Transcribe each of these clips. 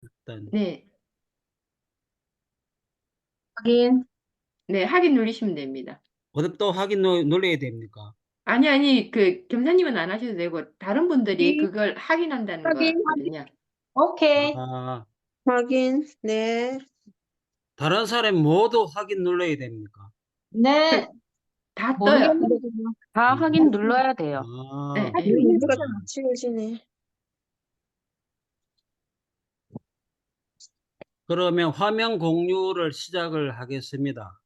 일단 네, 확인. 네, 확인 누르시면 됩니다. 어디 또 확인 눌러야 됩니까? 아니, 그 겸사님은 안 하셔도 되고 다른 분들이 확인. 그걸 확인한다는 확인. 거거든요. 오케이. 아, 확인. 네. 다른 사람 모두 확인 눌러야 됩니까? 그 네. 다 떠요. 모르겠는데 그냥. 다 음. 확인 눌러야 돼요. 네, 아, 네. 문제가 그렇구나. 좀 치우시네. 그러면 화면 공유를 시작을 하겠습니다.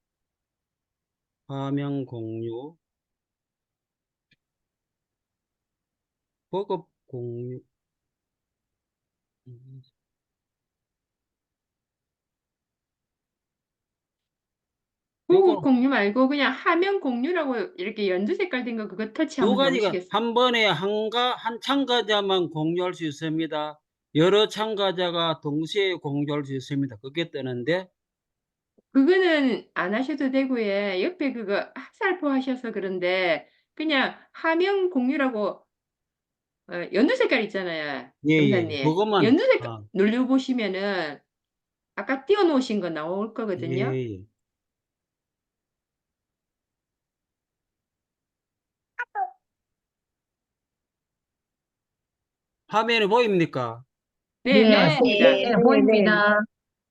화면 공유, 버급 공유. 음, 구글 요거 공유 말고 그냥 화면 공유라고 이렇게 연두 색깔 된 거 그거 터치 두 한번 가지가 해보시겠어요? 한 번에 한 참가자만 공유할 수 있습니다. 여러 참가자가 동시에 공유할 수 있습니다. 그게 뜨는데, 그거는 안 하셔도 되고요. 옆에 그거 학살포 하셔서 그런데 그냥 화면 공유라고 연두 색깔 있잖아요. 예, 예, 검사님. 그것만, 연두 색깔 아, 눌러보시면은 아까 띄워놓으신 거 나올 예, 거거든요. 예. 화면에 보입니까? 네, 네. 나왔습니다. 네, 보입니다.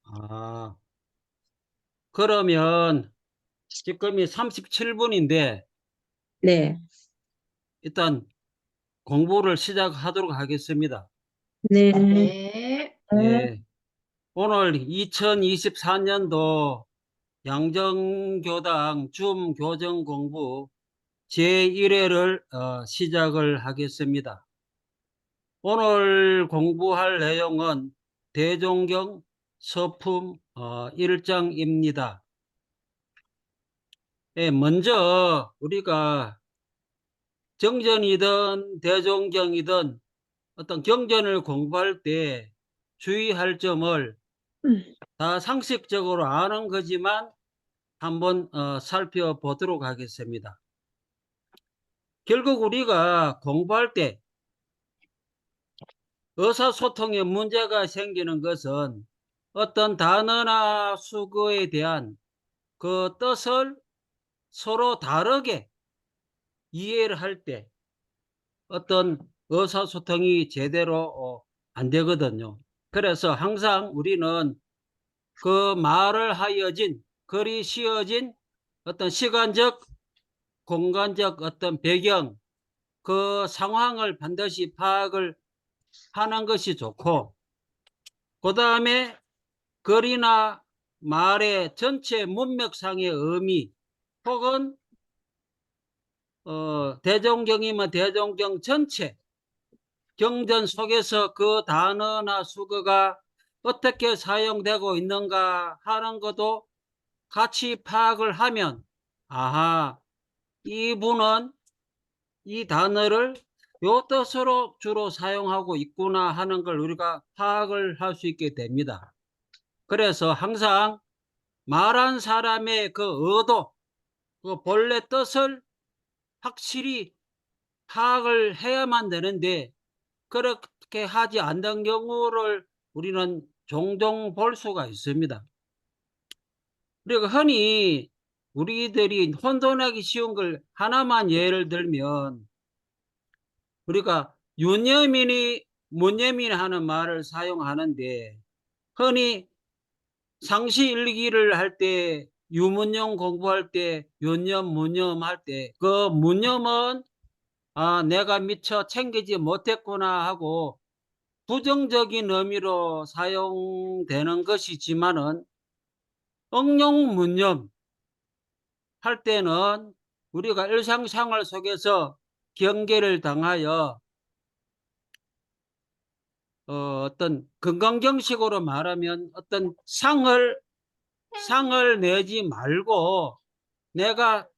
아, 그러면 지금이 37분인데, 네. 일단 공부를 시작하도록 하겠습니다. 네. 네. 네. 네. 오늘 2024년도 양정교당 줌 교정 공부 제1회를 시작을 하겠습니다. 오늘 공부할 내용은 대종경 서품 1장입니다. 예, 먼저 우리가 정전이든 대종경이든 어떤 경전을 공부할 때 주의할 점을 다 상식적으로 아는 거지만 한번 살펴보도록 하겠습니다. 결국 우리가 공부할 때 의사소통에 문제가 생기는 것은 어떤 단어나 수거에 대한 그 뜻을 서로 다르게 이해를 할 때 어떤 의사소통이 제대로 안 되거든요. 그래서 항상 우리는 그 말을 하여진 글이 씌어진 어떤 시간적 공간적 어떤 배경 그 상황을 반드시 파악을 하는 것이 좋고 그 다음에 글이나 말의 전체 문맥상의 의미 혹은 대종경이면 대종경 전체 경전 속에서 그 단어나 수거가 어떻게 사용되고 있는가 하는 것도 같이 파악을 하면 아하 이분은 이 단어를 요 뜻으로 주로 사용하고 있구나 하는 걸 우리가 파악을 할 수 있게 됩니다. 그래서 항상 말한 사람의 그 의도, 그 본래 뜻을 확실히 파악을 해야만 되는데 그렇게 하지 않는 경우를 우리는 종종 볼 수가 있습니다. 그리고 흔히 우리들이 혼돈하기 쉬운 걸 하나만 예를 들면 우리가 윤여민이 문여민 하는 말을 사용하는데 흔히 상시 일기를 할 때 유문영 공부할 때 윤념 문념 할 때 그 문념은 아 내가 미처 챙기지 못했구나 하고 부정적인 의미로 사용되는 것이지만은 응용 문념 할 때는 우리가 일상생활 속에서 경계를 당하여 어떤 건강경식으로 말하면 어떤 상을 내지 말고 내가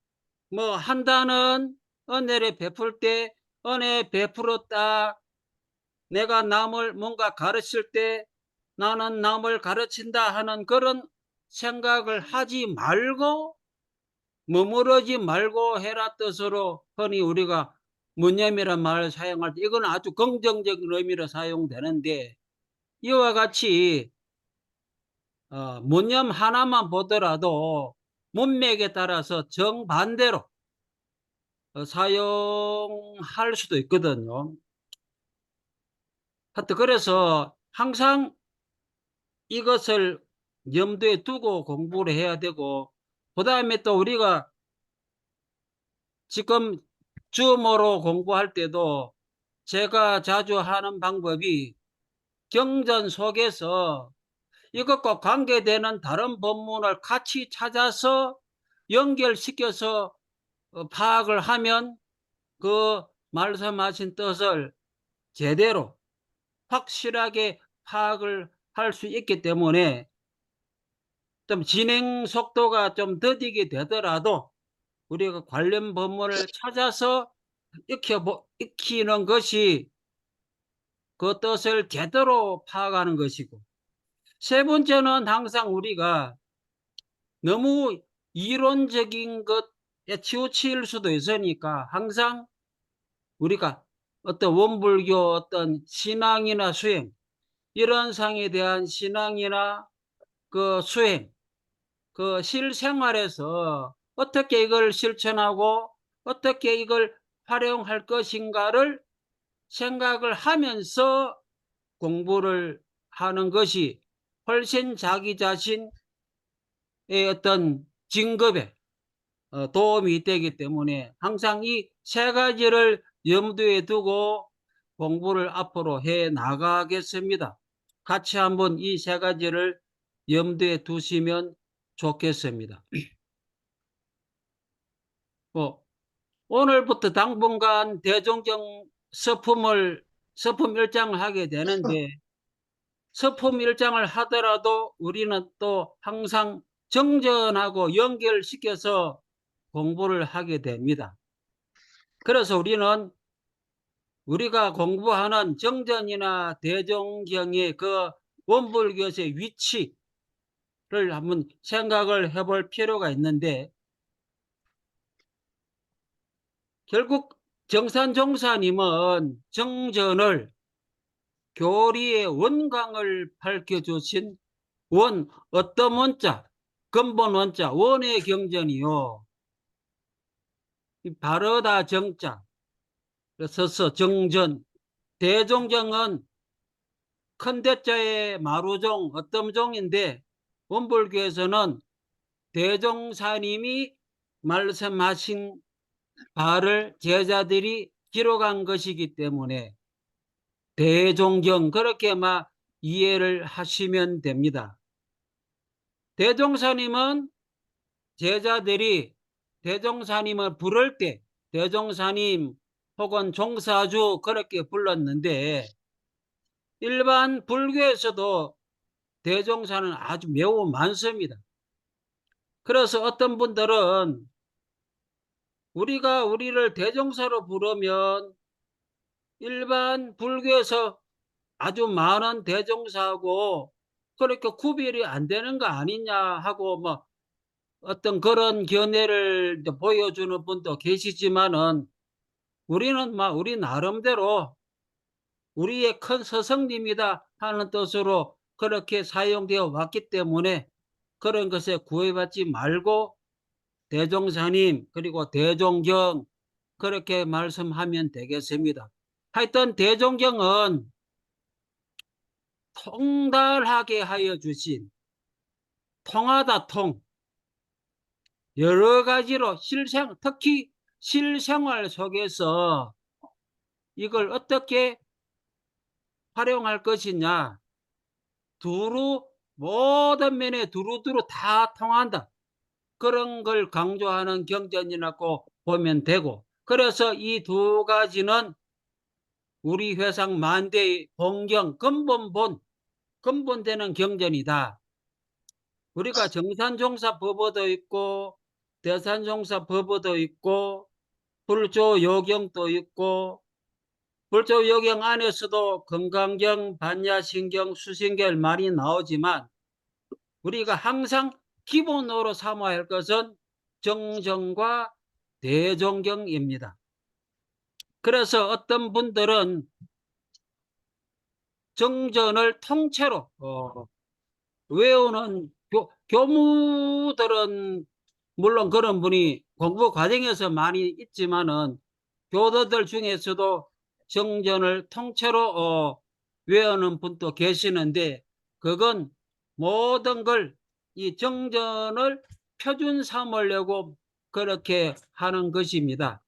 뭐 한다는 은혜를 베풀 때 은혜 베풀었다. 내가 남을 뭔가 가르칠 때 나는 남을 가르친다 하는 그런 생각을 하지 말고 머무르지 말고 해라 뜻으로 흔히 우리가 문념이란 말을 사용할 때 이건 아주 긍정적인 의미로 사용되는데 이와 같이 문념 하나만 보더라도 문맥에 따라서 정반대로 사용할 수도 있거든요. 하여튼 그래서 항상 이것을 염두에 두고 공부를 해야 되고, 그 다음에 또 우리가 지금 줌으로 공부할 때도 제가 자주 하는 방법이 경전 속에서 이것과 관계되는 다른 본문을 같이 찾아서 연결시켜서 파악을 하면 그 말씀하신 뜻을 제대로 확실하게 파악을 할 수 있기 때문에 좀 진행 속도가 좀 더디게 되더라도 우리가 관련 본문을 찾아서 익히는 것이 그 뜻을 제대로 파악하는 것이고, 세 번째는 항상 우리가 너무 이론적인 것에 치우칠 수도 있으니까 항상 우리가 어떤 원불교 어떤 신앙이나 수행, 이런 상에 대한 신앙이나 그 수행, 그 실생활에서 어떻게 이걸 실천하고 어떻게 이걸 활용할 것인가를 생각을 하면서 공부를 하는 것이 훨씬 자기 자신의 어떤 진급에 도움이 되기 때문에 항상 이 세 가지를 염두에 두고 공부를 앞으로 해 나가겠습니다. 같이 한번 이 세 가지를 염두에 두시면 좋겠습니다. 오늘부터 당분간 대종경 서품 1장을 하게 되는데, 서품 1장을 하더라도 우리는 또 항상 정전하고 연결시켜서 공부를 하게 됩니다. 그래서 우리가 공부하는 정전이나 대종경의 그 원불교의 위치를 한번 생각을 해볼 필요가 있는데, 결국 정산종사님은 정전을 교리의 원광을 밝혀주신 어떤 원자, 근본 원자, 원의 경전이요. 바르다 정자, 써서 정전, 대종경은 큰 대자의 마루종, 어떤 종인데, 원불교에서는 대종사님이 말씀하신 바를 제자들이 기록한 것이기 때문에 대종경, 그렇게 이해를 하시면 됩니다. 대종사님은 제자들이 대종사님을 부를 때 대종사님 혹은 종사주 그렇게 불렀는데, 일반 불교에서도 대종사는 아주 매우 많습니다. 그래서 어떤 분들은 우리를 대종사로 부르면 일반 불교에서 아주 많은 대종사하고 그렇게 구별이 안 되는 거 아니냐 하고 어떤 그런 견해를 보여주는 분도 계시지만은, 우리는 우리 나름대로 우리의 큰 스승님이다 하는 뜻으로 그렇게 사용되어 왔기 때문에 그런 것에 구애받지 말고 대종사님 그리고 대종경 그렇게 말씀하면 되겠습니다. 하여튼 대종경은 통달하게 하여 주신, 통하다 여러 가지로 특히 실생활 속에서 이걸 어떻게 활용할 것이냐, 모든 면에 두루두루 다 통한다, 그런 걸 강조하는 경전이라고 보면 되고, 그래서 이 두 가지는 우리 회상 만대의 본경 근본되는 경전이다. 우리가 정산종사 법어도 있고 대산종사 법어도 있고 불조요경도 있고, 불조요경 안에서도 건강경, 반야신경, 수신경 많이 나오지만 우리가 항상 기본으로 삼아야 할 것은 정정과 대종경입니다. 그래서 어떤 분들은 정전을 통째로 외우는 교무들은 물론 그런 분이 공부 과정에서 많이 있지만은 교도들 중에서도 정전을 통째로 외우는 분도 계시는데 그건 모든 걸 이 정전을 표준 삼으려고 그렇게 하는 것입니다.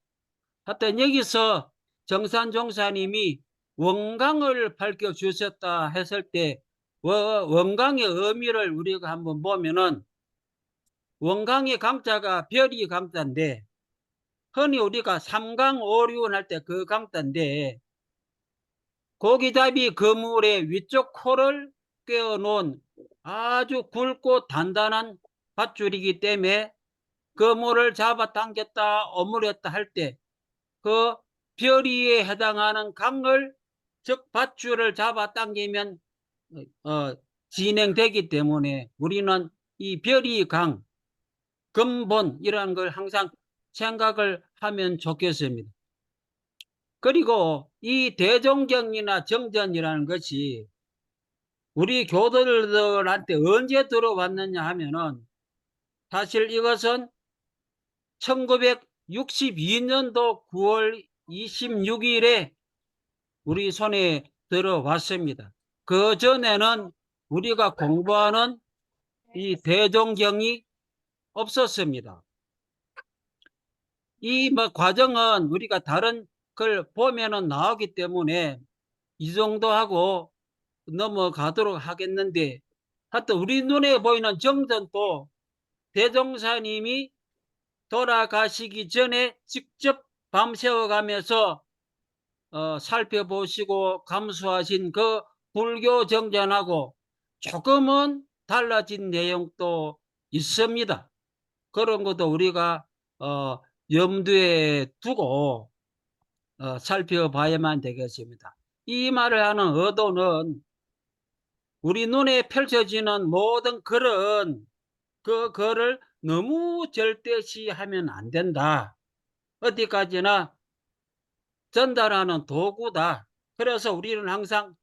하여튼 여기서 정산종사님이 원강을 밝혀주셨다 했을 때 원강의 의미를 우리가 한번 보면은 원강의 강자가 별이 강자인데 흔히 우리가 삼강오륜 할 때 그 강자인데 고기잡이 그물의 위쪽 코를 꿰어놓은 아주 굵고 단단한 밧줄이기 때문에 그물을 잡아당겼다 오므렸다 할 때 그 별이에 해당하는 강을 즉 밧줄을 잡아당기면 진행되기 때문에 우리는 이 별이 강 근본이라는 걸 항상 생각을 하면 좋겠습니다. 그리고 이 대종경이나 정전이라는 것이 우리 교도들한테 언제 들어왔느냐 하면은 사실 이것은 1962년도 9월 26일에 우리 손에 들어왔습니다. 그 전에는 우리가 공부하는 이 대종경이 없었습니다. 이 과정은 우리가 다른 걸 보면은 나오기 때문에 이 정도 하고 넘어가도록 하겠는데 하여튼 우리 눈에 보이는 정전도 대종사님이 돌아가시기 전에 직접 밤새워 가면서 살펴보시고 감수하신 그 불교 정전하고 조금은 달라진 내용도 있습니다. 그런 것도 우리가 염두에 두고 살펴봐야만 되겠습니다. 이 말을 하는 의도는 우리 눈에 펼쳐지는 모든 글은 그 글을 너무 절대시하면 안 된다. 어디까지나 전달하는 도구다. 그래서 우리는 항상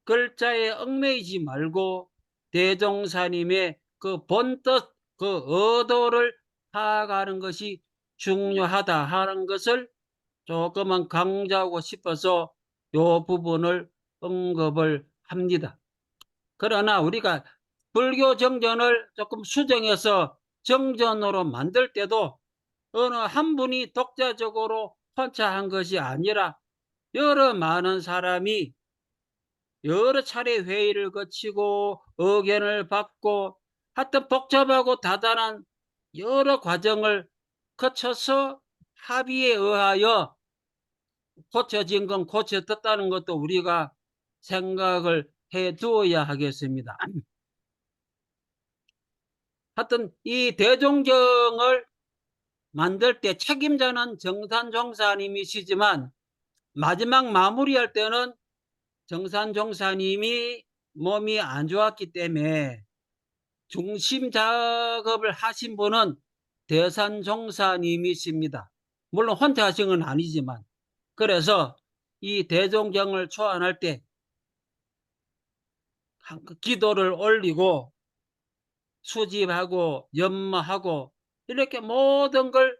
글자에 얽매이지 말고 대종사님의 그 본뜻, 그 의도를 파악하는 것이 중요하다 하는 것을 조금은 강조하고 싶어서 이 부분을 언급을 합니다. 그러나 우리가 불교 정전을 조금 수정해서 정전으로 만들 때도 어느 한 분이 독자적으로 혼자한 것이 아니라 여러 많은 사람이 여러 차례 회의를 거치고 의견을 받고 하여튼 복잡하고 다단한 여러 과정을 거쳐서 합의에 의하여 고쳐진 건 고쳐졌다는 것도 우리가 생각을 해 두어야 하겠습니다. 하여튼 이 대종경을 만들 때 책임자는 정산종사님이시지만 마지막 마무리할 때는 정산종사님이 몸이 안 좋았기 때문에 중심 작업을 하신 분은 대산종사님이십니다. 물론 혼자 하신 건 아니지만 그래서 이 대종경을 초안할 때 기도를 올리고 수집하고 연마하고 이렇게 모든 걸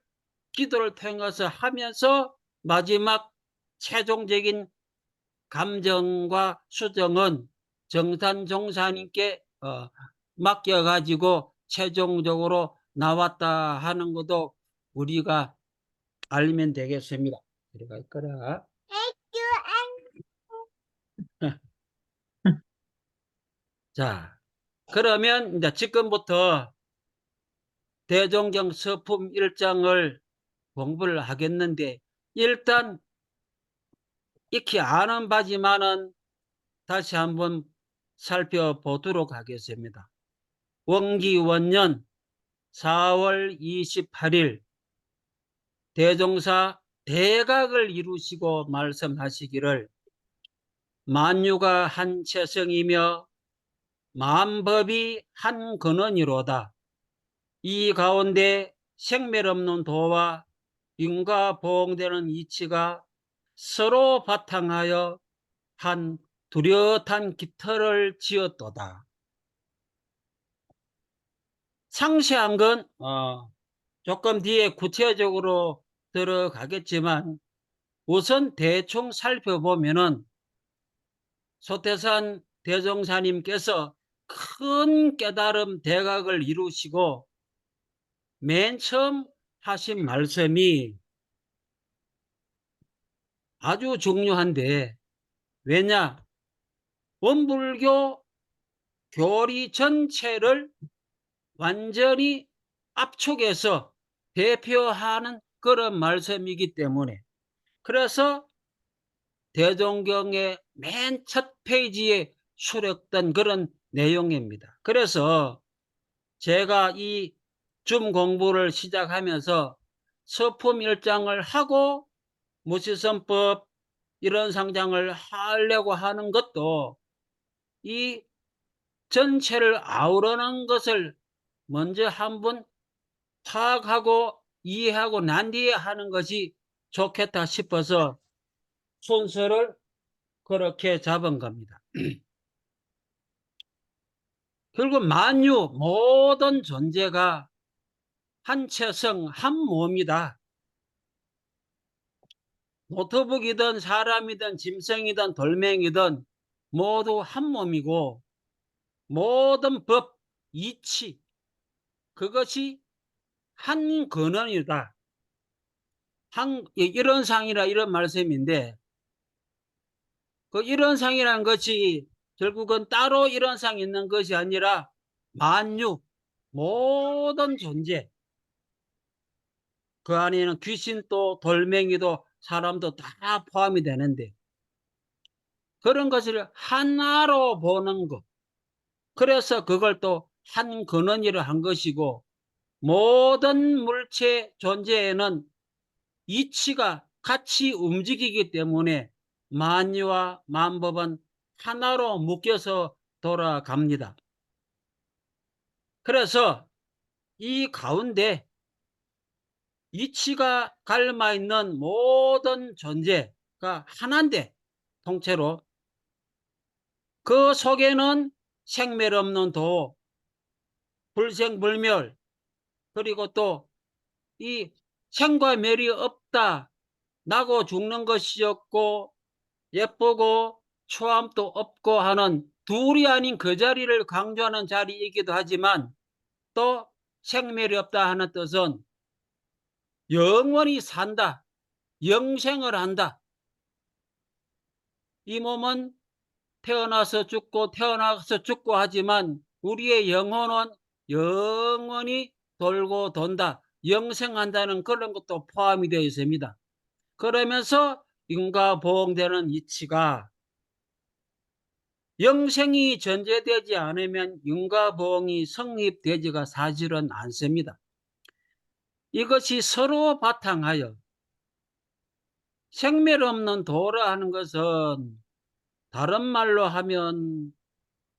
기도를 통해서 하면서 마지막 최종적인 감정과 수정은 정산종사님께 맡겨가지고 최종적으로 나왔다 하는 것도 우리가 알면 되겠습니다. 들어갈 거라. 자, 그러면 이제 지금부터 대종경 서품 1장을 공부를 하겠는데 일단 익히 아는 바지만은 다시 한번 살펴보도록 하겠습니다. 원기원년 4월 28일 대종사 대각을 이루시고 말씀하시기를 만유가 한 체성이며 만법이 한 근원이로다. 이 가운데 생멸 없는 도와 인과 보응되는 이치가 서로 바탕하여 한 뚜렷한 깃털을 지었도다. 상세한 건 조금 뒤에 구체적으로 들어가겠지만 우선 대충 살펴보면은 소태산 대종사님께서 큰 깨달음 대각을 이루시고 맨 처음 하신 말씀이 아주 중요한데, 왜냐? 원불교 교리 전체를 완전히 압축해서 대표하는 그런 말씀이기 때문에, 그래서 대종경의 맨 첫 페이지에 수록된 그런 내용입니다. 그래서 제가 이 줌 공부를 시작하면서 서품 1장을 하고 무시선법 이런 상장을 하려고 하는 것도 이 전체를 아우르는 것을 먼저 한번 파악하고 이해하고 난 뒤에 하는 것이 좋겠다 싶어서 순서를 그렇게 잡은 겁니다. 결국 만유 모든 존재가 한 체성 한 몸이다. 노트북이든 사람이든 짐승이든 돌멩이든 모두 한 몸이고 모든 법, 이치 그것이 한 근원이다. 이런 상이라 이런 말씀인데 그 이런 상이라는 것이 결국은 따로 이런 상이 있는 것이 아니라 만유 모든 존재 그 안에는 귀신도 돌멩이도 사람도 다 포함이 되는데 그런 것을 하나로 보는 것. 그래서 그걸 또 한 근원이라 한 것이고 모든 물체 존재에는 이치가 같이 움직이기 때문에 만유와 만법은 하나로 묶여서 돌아갑니다. 그래서 이 가운데 이치가 갈마 있는 모든 존재가 하나인데 통째로 그 속에는 생멸 없는 도, 불생불멸, 그리고 또 이 생과 멸이 없다. 나고 죽는 것이 없고 예쁘고 초함도 없고 하는 둘이 아닌 그 자리를 강조하는 자리이기도 하지만 또 생멸이 없다 하는 뜻은 영원히 산다. 영생을 한다. 이 몸은 태어나서 죽고 하지만 우리의 영혼은 영원히 돌고 돈다. 영생한다는 그런 것도 포함이 되어 있습니다. 그러면서 인과보응되는 이치가 영생이 전제되지 않으면 인과보응이 성립되지가 사실은 않습니다. 이것이 서로 바탕하여 생멸 없는 도라 하는 것은 다른 말로 하면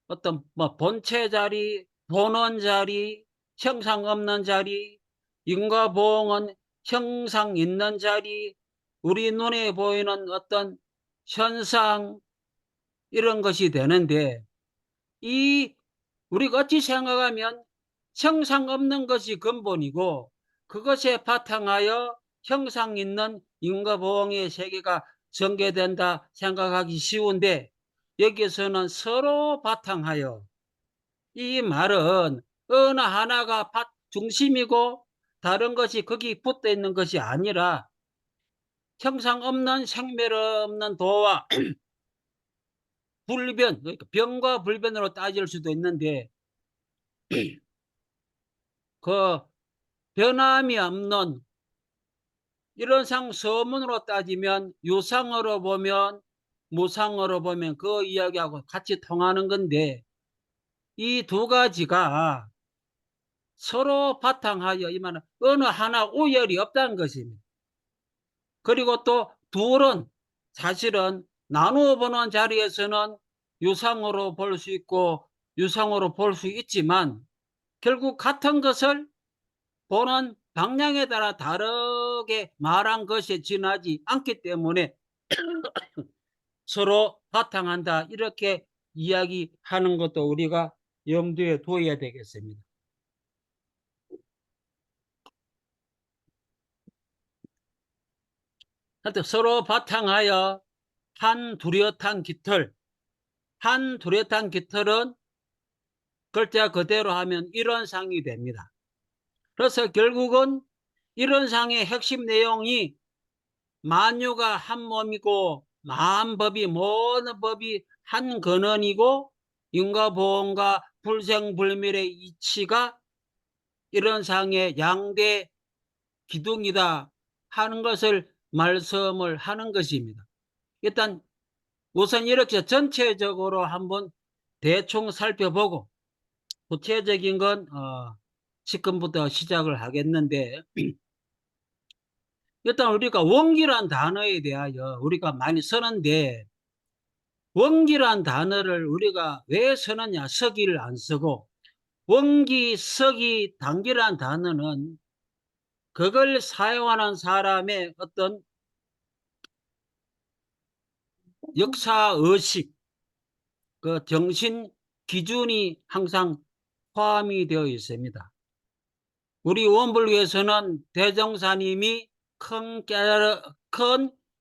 어떤 본체 자리, 본원 자리, 형상 없는 자리, 인과보응은 형상 있는 자리, 우리 눈에 보이는 어떤 현상 이런 것이 되는데 이 우리가 어찌 생각하면 형상 없는 것이 근본이고 그것에 바탕하여 형상 있는 인과보응의 세계가 전개된다 생각하기 쉬운데 여기서는 서로 바탕하여 이 말은 어느 하나가 중심이고 다른 것이 거기 붙어 있는 것이 아니라 형상 없는 생멸 없는 도와 불변, 그러니까 변과 불변으로 따질 수도 있는데 그 변함이 없는 이런 상 서문으로 따지면 유상으로 보면 무상으로 보면 그 이야기하고 같이 통하는 건데 이 두 가지가 서로 바탕하여 이 말은 어느 하나 우열이 없다는 것입니다. 그리고 또 둘은 사실은 나누어 보는 자리에서는 유상으로 볼 수 있고 유상으로 볼 수 있지만 결국 같은 것을 보는 방향에 따라 다르게 말한 것에 지나지 않기 때문에 서로 바탕한다. 이렇게 이야기하는 것도 우리가 염두에 둬야 되겠습니다. 하여튼 서로 바탕하여 한 두렷한 깃털, 한 두렷한 깃털은 글자 그대로 하면 이론상이 됩니다. 그래서 결국은 이론상의 핵심 내용이 만유가 한 몸이고 만법이 모든 법이 한 근원이고 인과보험과 불생불멸의 이치가 이론상의 양대 기둥이다 하는 것을 말씀을 하는 것입니다. 일단 우선 이렇게 전체적으로 한번 대충 살펴보고 구체적인 건 지금부터 시작을 하겠는데 일단 우리가 원기란 단어에 대하여 우리가 많이 쓰는데 원기란 단어를 우리가 왜 쓰느냐, 서기를 안 쓰고 원기, 서기, 단기란 단어는 그걸 사용하는 사람의 어떤 역사의식, 그 정신 기준이 항상 포함이 되어 있습니다. 우리 원불교에서는 대종사님이 큰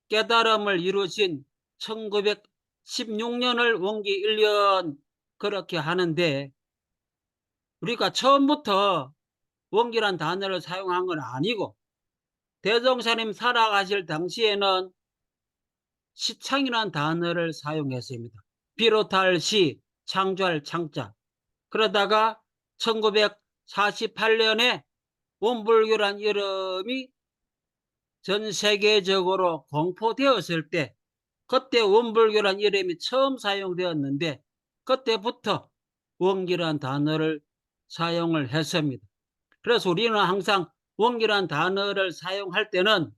깨달음을 이루신 1916년을 원기 1년 그렇게 하는데 우리가 처음부터 원기란 단어를 사용한 건 아니고 대종사님 살아가실 당시에는 시창이라는 단어를 사용했습니다. 비롯할 시, 창조할 창자. 그러다가 1948년에 원불교란 이름이 전 세계적으로 공포되었을 때 그때 원불교란 이름이 처음 사용되었는데 그때부터 원기란 단어를 사용을 했습니다. 그래서 우리는 항상 원기란 단어를 사용할 때는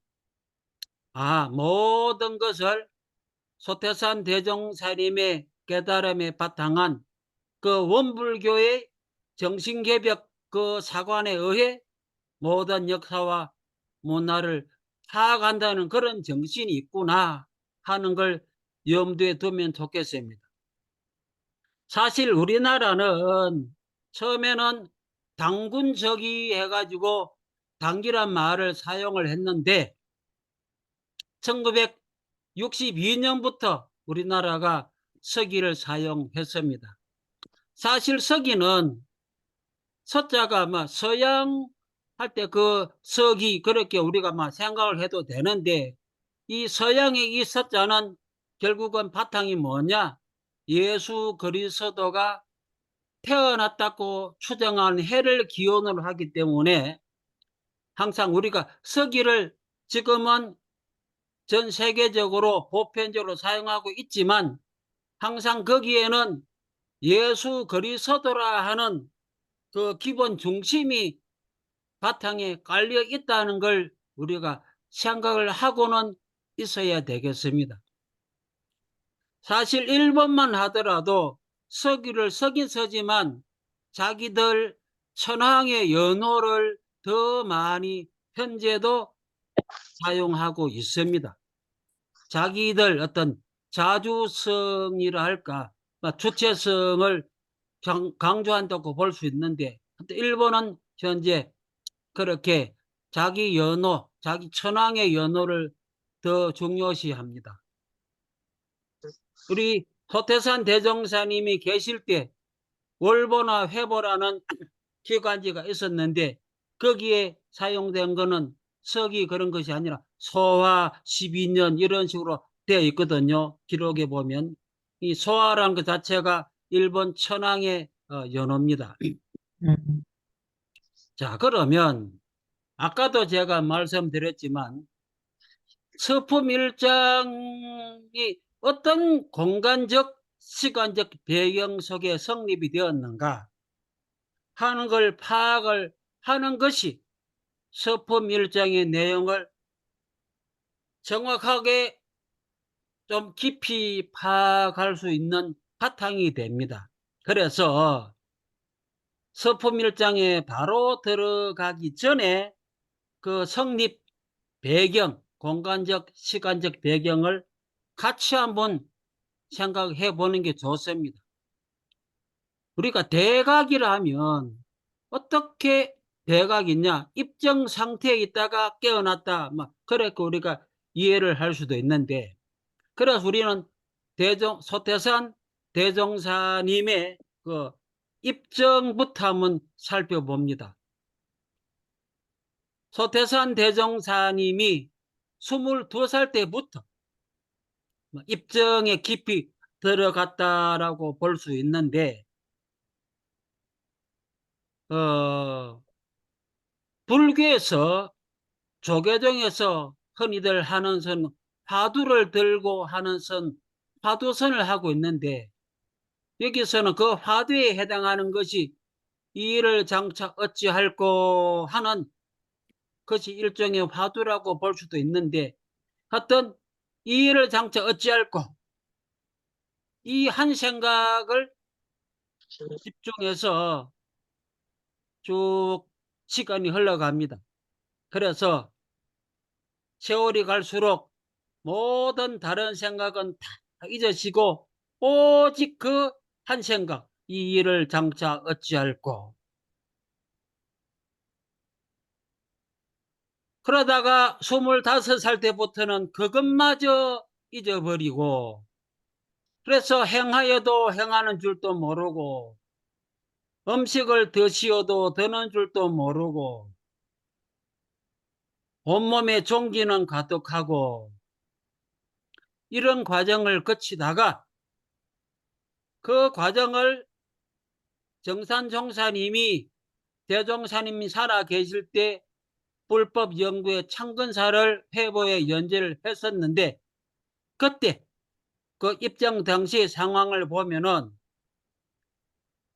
모든 것을 소태산 대종사님의 깨달음에 바탕한 그 원불교의 정신개벽 그 사관에 의해 모든 역사와 문화를 파악한다는 그런 정신이 있구나 하는 걸 염두에 두면 좋겠습니다. 사실 우리나라는 처음에는 당군적이 해가지고 당기란 말을 사용을 했는데 1962년부터 우리나라가 서기를 사용했습니다. 사실 서기는 서자가 서양 할 때 그 서기 그렇게 우리가 생각을 해도 되는데 이 서양의 이 서자는 결국은 바탕이 뭐냐? 예수 그리스도가 태어났다고 추정한 해를 기원으로 하기 때문에 항상 우리가 서기를 지금은 전 세계적으로 보편적으로 사용하고 있지만 항상 거기에는 예수 그리스도라 하는 그 기본 중심이 바탕에 깔려 있다는 걸 우리가 생각을 하고는 있어야 되겠습니다. 사실 일본만 하더라도 서기를 서긴 서지만 자기들 천황의 연호를 더 많이 현재도 사용하고 있습니다. 자기들 어떤 자주성이라 할까 주체성을 강조한다고 볼 수 있는데 일본은 현재 그렇게 자기 연호, 자기 천황의 연호를 더 중요시합니다. 우리 소태산 대종사님이 계실 때 월보나 회보라는 기관지가 있었는데 거기에 사용된 거는 서기 그런 것이 아니라 소화 12년 이런 식으로 되어 있거든요. 기록에 보면 이 소화라는 것 자체가 일본 천황의 연호입니다. 자, 그러면 아까도 제가 말씀드렸지만 서품 일장이 어떤 공간적 시간적 배경 속에 성립이 되었는가 하는 걸 파악을 하는 것이 서품 일장의 내용을 정확하게 좀 깊이 파악할 수 있는 바탕이 됩니다. 그래서 서품 일장에 바로 들어가기 전에 그 성립 배경, 공간적, 시간적 배경을 같이 한번 생각해 보는 게 좋습니다. 우리가 대각이라 하면 어떻게 대각이냐? 입정 상태에 있다가 깨어났다. 막 그렇게 우리가 이해를 할 수도 있는데, 그래서 우리는 소태산 대종사님의 그 입정부터 한번 살펴봅니다. 소태산 대종사님이 22살 때부터 입정에 깊이 들어갔다라고 볼 수 있는데, 불교에서 조계종에서 흔히들 하는 선, 화두를 들고 하는 선, 화두선을 하고 있는데, 여기서는 그 화두에 해당하는 것이 이를 장차 어찌할꼬 하는 것이 일종의 화두라고 볼 수도 있는데, 하여튼 이 일을 장차 어찌할꼬, 이 한 생각을 집중해서 쭉 시간이 흘러갑니다. 그래서 세월이 갈수록 모든 다른 생각은 다 잊어지고 오직 그 한 생각, 이 일을 장차 어찌할꼬. 그러다가 25살 때부터는 그것마저 잊어버리고, 그래서 행하여도 행하는 줄도 모르고, 음식을 드시어도 드는 줄도 모르고, 온몸에 종기는 가득하고, 이런 과정을 거치다가 그 과정을 정산종사님이 대종사님이 살아 계실 때 불법 연구의 창건사를 회보에 연재를 했었는데, 그때 그 입장 당시 상황을 보면은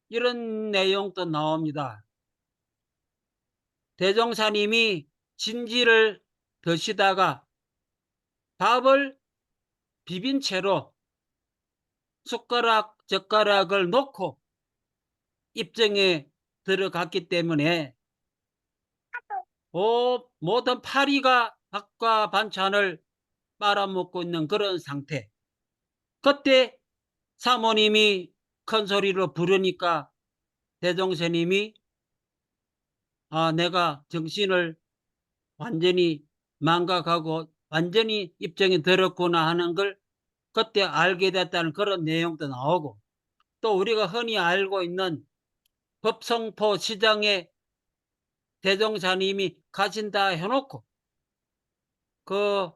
이런 내용도 나옵니다. 대종사님이 진지를 드시다가 밥을 비빈 채로 숟가락 젓가락을 놓고 입정에 들어갔기 때문에 모든 파리가 밥과 반찬을 빨아먹고 있는 그런 상태. 그때 사모님이 큰 소리로 부르니까 대종사님이 내가 정신을 완전히 망각하고 완전히 입정이 들었구나 하는 걸 그때 알게 됐다는 그런 내용도 나오고, 또 우리가 흔히 알고 있는 법성포 시장에 대종사님이 가신다 해놓고 그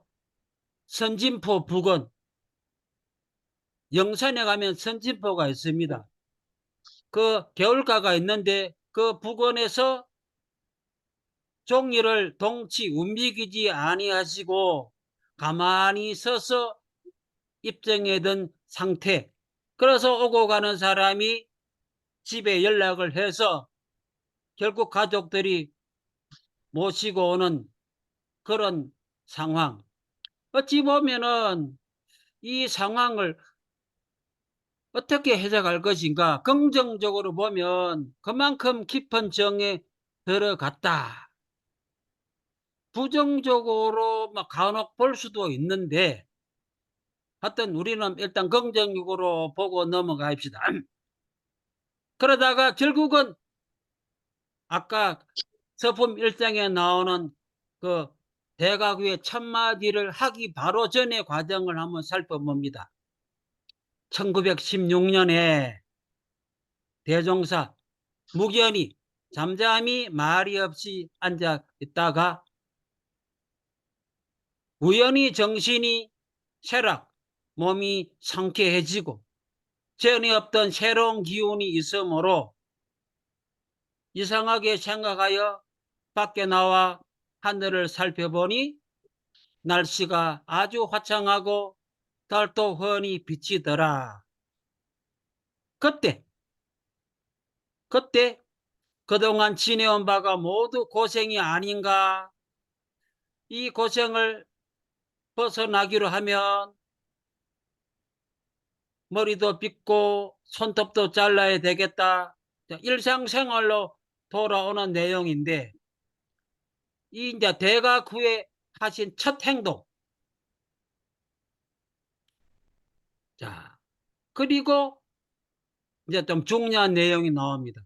선진포 부근, 영산에 가면 선진포가 있습니다. 그 개울가가 있는데 그 부근에서 종이를 동치 움직이지 아니하시고 가만히 서서 입정해 둔 상태. 그래서 오고 가는 사람이 집에 연락을 해서 결국 가족들이 모시고 오는 그런 상황. 어찌 보면은 이 상황을 어떻게 해석할 것인가? 긍정적으로 보면 그만큼 깊은 정에 들어갔다. 부정적으로 막 간혹 볼 수도 있는데, 하여튼 우리는 일단 긍정적으로 보고 넘어갑시다. 그러다가 결국은 아까 서품 1장에 나오는 그 대가구의 첫마디를 하기 바로 전의 과정을 한번 살펴봅니다. 1916년에 대종사 무견이 잠잠히 말이 없이 앉아 있다가 우연히 정신이 쇠락, 몸이 상쾌해지고 전에 없던 새로운 기운이 있으므로 이상하게 생각하여 밖에 나와 하늘을 살펴보니 날씨가 아주 화창하고 달도 훤히 비치더라. 그때 그동안 지내온 바가 모두 고생이 아닌가? 이 고생을 벗어나기로 하면 머리도 빗고 손톱도 잘라야 되겠다. 일상생활로 돌아오는 내용인데, 이 이제 대각 후에 하신 첫 행동. 자, 그리고 이제 좀 중요한 내용이 나옵니다.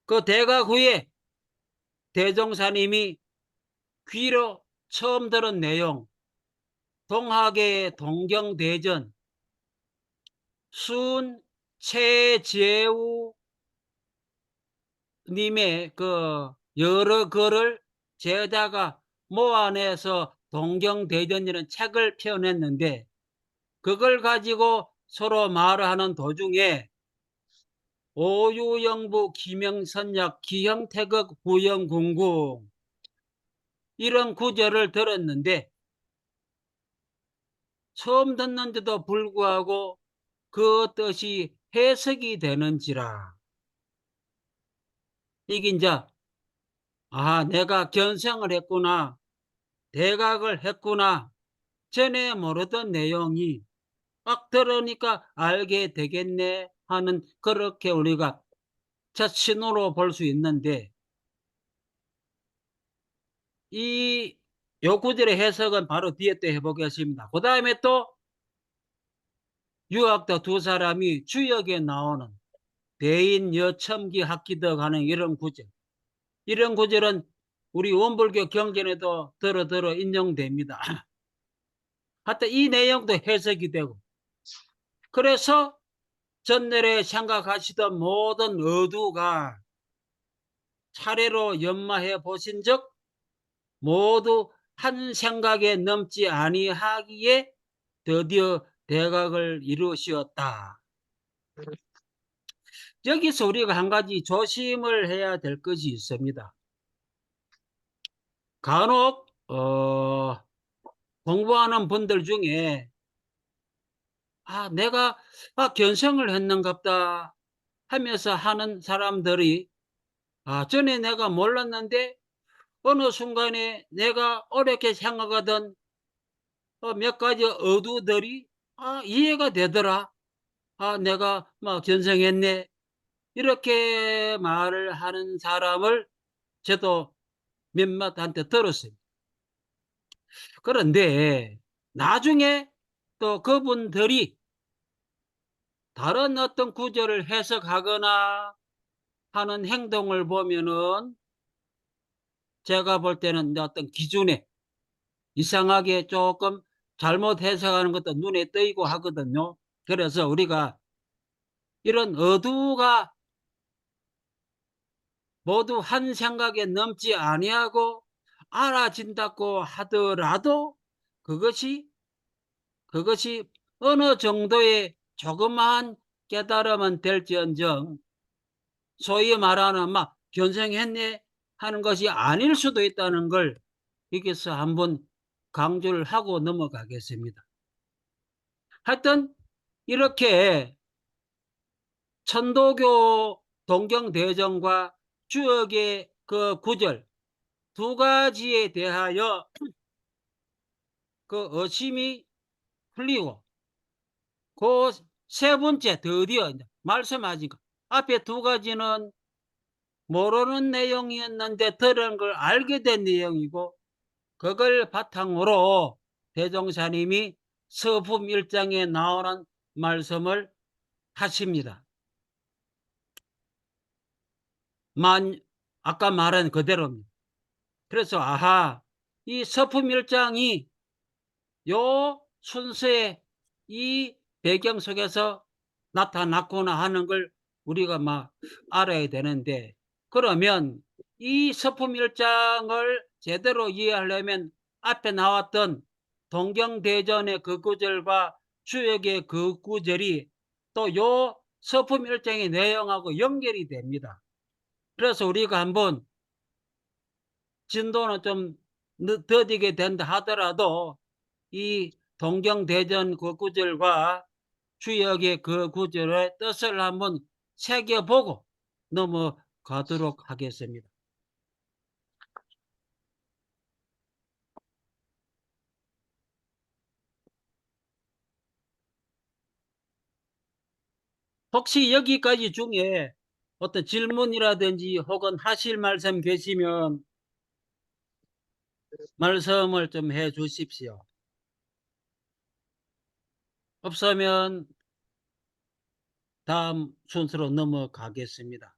그 대각 후에 대종사님이 귀로 처음 들은 내용, 동학의 동경대전, 순 최재우 님의 그 여러 글을 제자가 모아내서 동경대전이라는 책을 펴냈는데, 그걸 가지고 서로 말하는 도중에 오유영부 기명선약 기형태극 부영궁궁 이런 구절을 들었는데, 처음 듣는데도 불구하고 그 뜻이 해석이 되는지라. 이게 이제 내가 견성을 했구나, 대각을 했구나, 전에 모르던 내용이 막 들으니까 알게 되겠네 하는, 그렇게 우리가 첫 신호로 볼 수 있는데, 요 구절의 해석은 바로 뒤에 또 해보겠습니다. 그 다음에 또 유학도 두 사람이 주역에 나오는 대인 여첨기 학기덕 하는 이런 구절, 이런 구절은 우리 원불교 경전에도 들어 인용됩니다. 하여튼 이 내용도 해석이 되고, 그래서 전날에 생각하시던 모든 어두가 차례로 연마해 보신 적 모두 한 생각에 넘지 아니하기에 드디어 대각을 이루시었다. 여기서 우리가 한 가지 조심을 해야 될 것이 있습니다. 간혹 공부하는 분들 중에 내가 견성을 했는갑다 하면서 하는 사람들이, 전에 내가 몰랐는데 어느 순간에 내가 어렵게 생각하던 몇 가지 어두들이 이해가 되더라. 내가 견성했네. 이렇게 말을 하는 사람을 저도 몇몇한테 들었습니다. 그런데 나중에 또 그분들이 다른 어떤 구절을 해석하거나 하는 행동을 보면은 제가 볼 때는 어떤 기준에 이상하게 조금 잘못 해석하는 것도 눈에 띄고 하거든요. 그래서 우리가 이런 어두가 모두 한 생각에 넘지 아니하고 알아진다고 하더라도 그것이 어느 정도의 조그마한 깨달음은 될지언정 소위 말하는 견성했네 하는 것이 아닐 수도 있다는 걸 여기서 한번 강조를 하고 넘어가겠습니다. 하여튼 이렇게 천도교 동경대전과 주역의 그 구절 두 가지에 대하여 그 의심이 풀리고, 그 세 번째 드디어 말씀하시니까 앞에 두 가지는 모르는 내용이었는데 들은 걸 알게 된 내용이고, 그걸 바탕으로 대종사님이 서품 1장에 나오는 말씀을 하십니다. 아까 말한 그대로입니다. 그래서 이 서품 1장이 요 순서에 이 배경 속에서 나타났구나 하는 걸 우리가 알아야 되는데, 그러면 이 서품 1장을 제대로 이해하려면 앞에 나왔던 동경대전의 그 구절과 주역의 그 구절이 또 요 서품 1장의 내용하고 연결이 됩니다. 그래서 우리가 한번 진도는 좀 더디게 된다 하더라도 이 동경대전 그 구절과 주역의 그 구절의 뜻을 한번 새겨보고 넘어가도록 하겠습니다. 혹시 여기까지 중에 어떤 질문이라든지 혹은 하실 말씀 계시면 말씀을 좀 해 주십시오. 없으면 다음 순서로 넘어가겠습니다.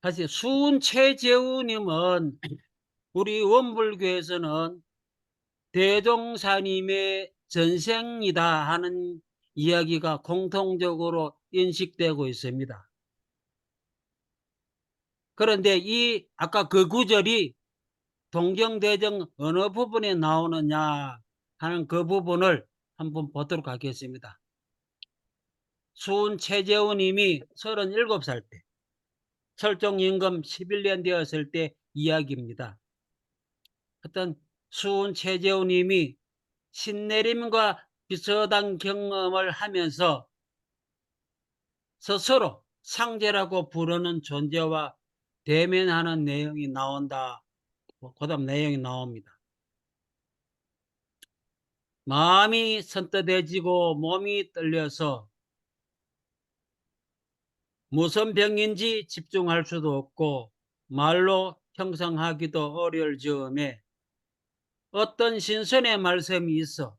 사실 수은최재우님은 우리 원불교에서는 대종사님의 전생이다 하는 이야기가 공통적으로 인식되고 있습니다. 그런데 이 아까 그 구절이 동정대정 어느 부분에 나오느냐 하는 그 부분을 한번 보도록 하겠습니다. 수은최재우님이 37살 때 철종임금 11년 되었을 때 이야기입니다. 어떤 수은최재우님이 신내림과 비슷한 경험을 하면서 스스로 상제라고 부르는 존재와 대면하는 내용이 나온다. 그 다음 내용이 나옵니다. 마음이 선뜻해지고 몸이 떨려서 무슨 병인지 집중할 수도 없고 말로 형상하기도 어려울 즈음에 어떤 신선의 말씀이 있어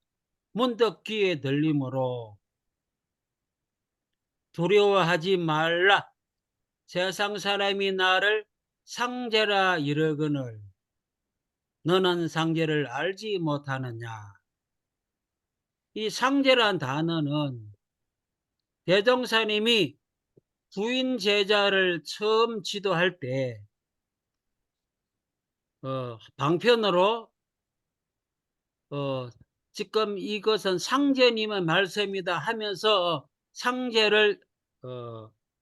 문득 귀에 들리므로 두려워하지 말라. 세상 사람이 나를 상제라 이러거늘 너는 상제를 알지 못하느냐. 이 상제란 단어는 대종사님이 부인 제자를 처음 지도할 때 방편으로 지금 이것은 상제님의 말씀이다 하면서 상제를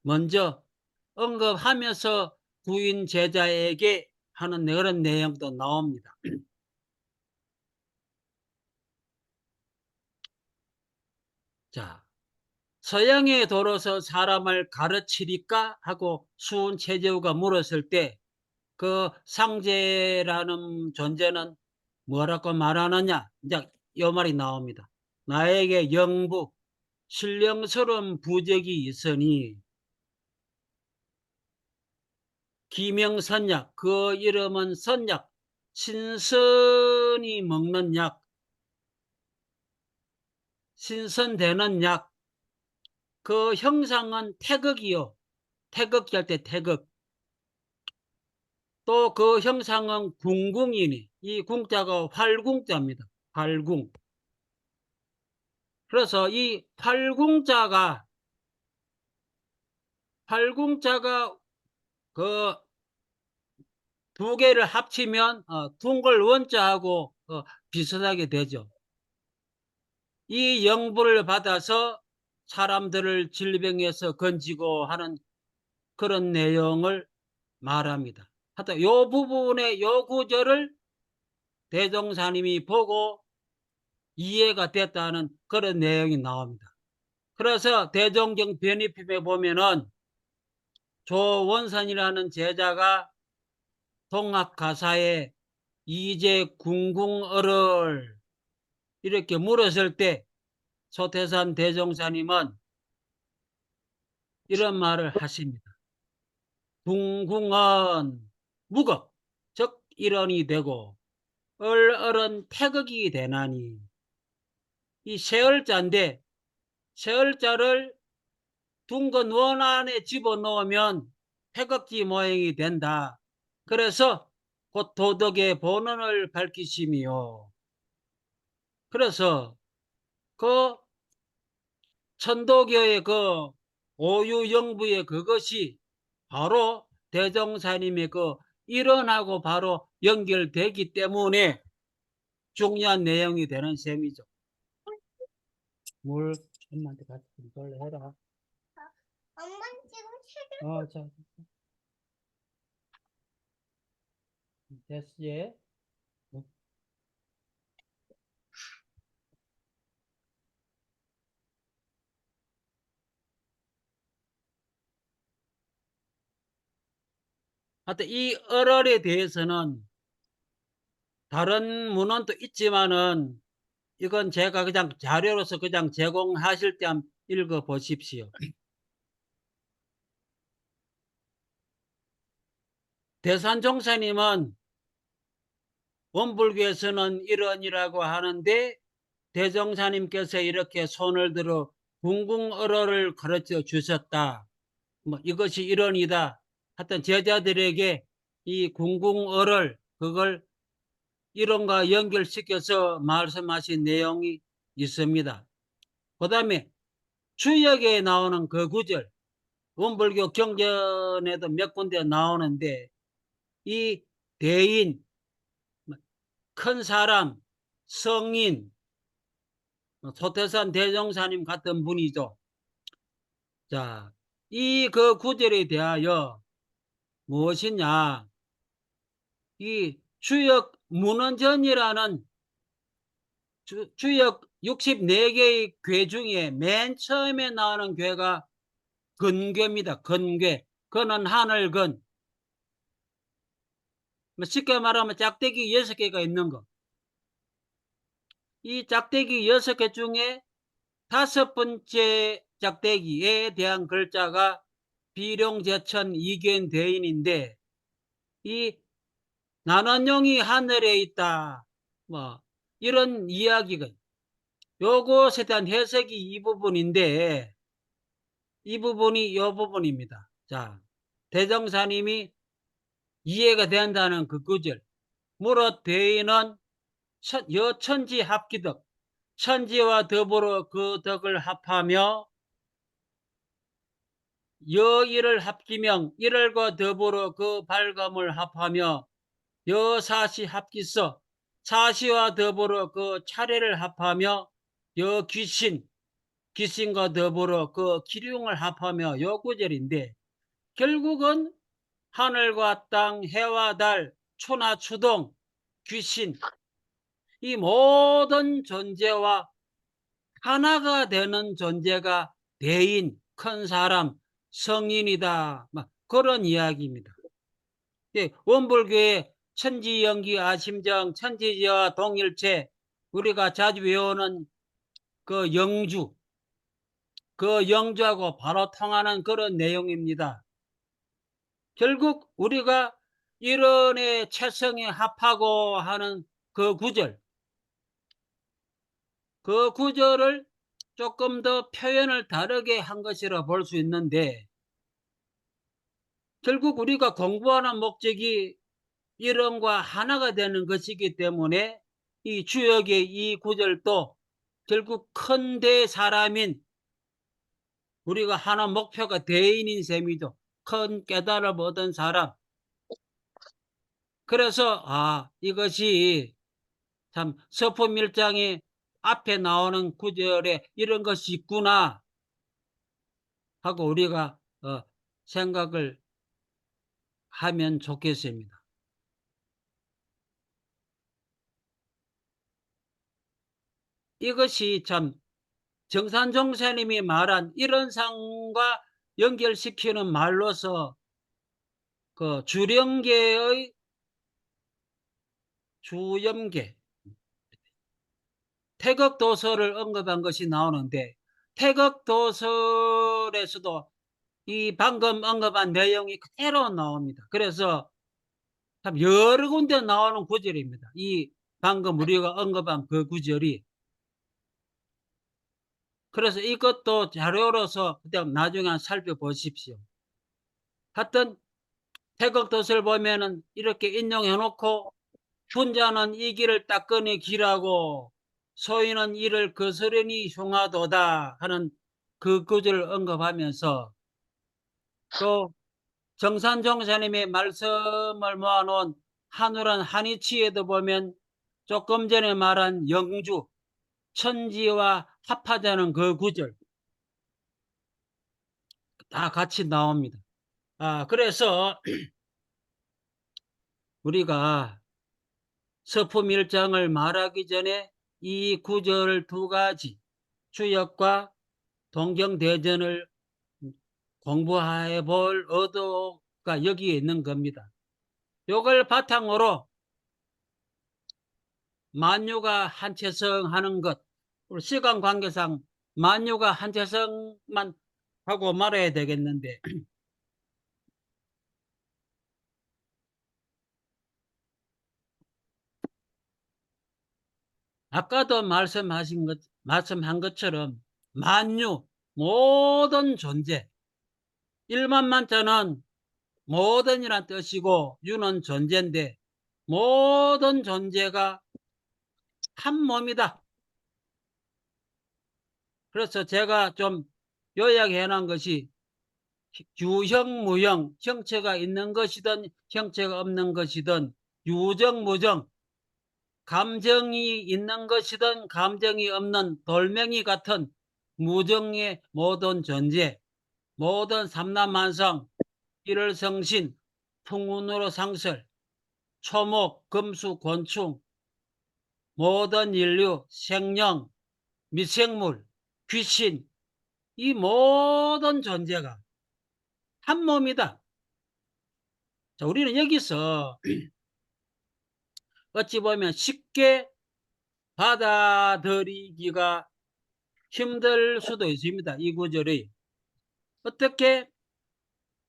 먼저 언급하면서 부인 제자에게 하는 그런 내용도 나옵니다. 자, 서양의 도로서 사람을 가르치리까 하고 수은최재우가 물었을 때 그 상제라는 존재는 뭐라고 말하느냐? 이제 이 말이 나옵니다. 나에게 영부, 신령스러운 부적이 있으니 기명선약, 그 이름은 선약, 신선이 먹는 약, 신선되는 약, 그 형상은 태극이요. 태극기 할 때 태극. 또 그 형상은 궁궁이니, 이 궁자가 활궁자입니다. 활궁. 그래서 이 활궁자가 그 두 개를 합치면 둥글 원자하고 비슷하게 되죠. 이 영부를 받아서 사람들을 질병에서 건지고 하는 그런 내용을 말합니다. 하여튼 요 부분의 요 구절을 대종사님이 보고 이해가 됐다는 그런 내용이 나옵니다. 그래서 대종경 변희품에 보면은 조원선이라는 제자가 동학가사에 이제 궁궁어를 이렇게 물었을 때 소태산 대종사님은 이런 말을 하십니다. 궁궁은 무겁, 즉 일언이 되고 얼얼은 태극이 되나니 이 세얼자인데 세얼자를 둥근 원 안에 집어넣으면 태극기 모양이 된다. 그래서 곧 도덕의 본원을 밝히시며 그래서 그 천도교의 그 오유영부의 그것이 바로 대종사님의 그 일언하고 바로 연결되기 때문에 중요한 내용이 되는 셈이죠. 뭘 엄마한테 같이 좀 해라. 엄마 지금 자, 됐어. 예. 하여튼 이 얼얼에 대해서는 다른 문헌도 있지만은 이건 제가 그냥 자료로서 그냥 제공하실 때 한번 읽어 보십시오. 대산종사님은 원불교에서는 이런이라고 하는데 대종사님께서 이렇게 손을 들어 궁궁어로를 가르쳐 주셨다. 뭐 이것이 이론이다. 하여튼 제자들에게 이 궁궁어를 그걸 이론과 연결시켜서 말씀하신 내용이 있습니다. 그 다음에 주역에 나오는 그 구절, 원불교 경전에도 몇 군데 나오는데 이 대인, 큰 사람, 성인, 소태산 대종사님 같은 분이죠. 자, 이 그 구절에 대하여 무엇이냐? 이 주역 문헌전이라는 주역 64개의 궤 중에 맨 처음에 나오는 궤가 근궤입니다. 근궤. 그는 하늘근. 쉽게 말하면 짝대기 6개가 있는 거. 이 짝대기 6개 중에 5번째 짝대기에 대한 글자가 비룡제천 이견대인인데 이 나는용이 하늘에 있다. 뭐 이런 이야기가 요것에 대한 해석이 이 부분인데 이 부분이 이 부분입니다. 자, 대종사님이 이해가 된다는 그 구절. 무릇 대인은 여천지 합기덕, 천지와 더불어 그 덕을 합하며 여일을 합기명, 일월과 더불어 그 발감을 합하며 여사시 합기서, 사시와 더불어 그 차례를 합하며 여귀신, 귀신과 더불어 그 기륭을 합하며 요 구절인데 결국은 하늘과 땅, 해와 달, 초나 추동, 귀신 이 모든 존재와 하나가 되는 존재가 대인, 큰 사람, 성인이다. 그런 이야기입니다. 원불교의 천지연기 아심정, 천지지와 동일체 우리가 자주 외우는 그 영주, 그 영주하고 바로 통하는 그런 내용입니다. 결국 우리가 이론의 체성에 합하고 하는 그 구절, 그 구절을 조금 더 표현을 다르게 한 것이라 볼 수 있는데 결국 우리가 공부하는 목적이 이론과 하나가 되는 것이기 때문에 이 주역의 이 구절도 결국 큰 대사람인 우리가 하나 목표가 대인인 셈이죠. 큰 깨달음 얻은 사람. 그래서 이것이 참 서품일장이 앞에 나오는 구절에 이런 것이 있구나 하고 우리가 생각을 하면 좋겠습니다. 이것이 참 정산종사님이 말한 이런 상과 연결시키는 말로서 그 주령계의 주염계 태극도설을 언급한 것이 나오는데 태극도설에서도 이 방금 언급한 내용이 그대로 나옵니다. 그래서 참 여러 군데 나오는 구절입니다. 이 방금 우리가 언급한 그 구절이. 그래서 이것도 자료로서 나중에 살펴보십시오. 하여튼 태극도설 보면은 이렇게 인용해 놓고 군자는 이 길을 따끈히 길하고 소인은 이를 거스르니 흉하도다 하는 그 구절을 언급하면서 또 정산종사님의 말씀을 모아놓은 한우란 한이치에도 보면 조금 전에 말한 영주 천지와 합하자는 그 구절 다 같이 나옵니다. 그래서 우리가 서품일장을 말하기 전에 이 구절 두 가지 주역과 동경대전을 공부해 볼 의도가 여기에 있는 겁니다. 이걸 바탕으로 만유가 한체성 하는 것, 시간 관계상 만유가 한체성만 하고 말아야 되겠는데 아까도 말씀한 것처럼 만유, 모든 존재, 일만만자는 모든이란 뜻이고 유는 존재인데 모든 존재가 한 몸이다. 그래서 제가 좀 요약해 놓은 것이 유형, 무형, 형체가 있는 것이든 형체가 없는 것이든 유정, 무정, 감정이 있는 것이든 감정이 없는 돌멩이 같은 무정의 모든 존재, 모든 삼라만상, 일월성신, 풍운으로 상설, 초목, 금수, 곤충, 모든 인류, 생명, 미생물, 귀신, 이 모든 존재가 한 몸이다. 자, 우리는 여기서 어찌 보면 쉽게 받아들이기가 힘들 수도 있습니다. 이 구절이. 어떻게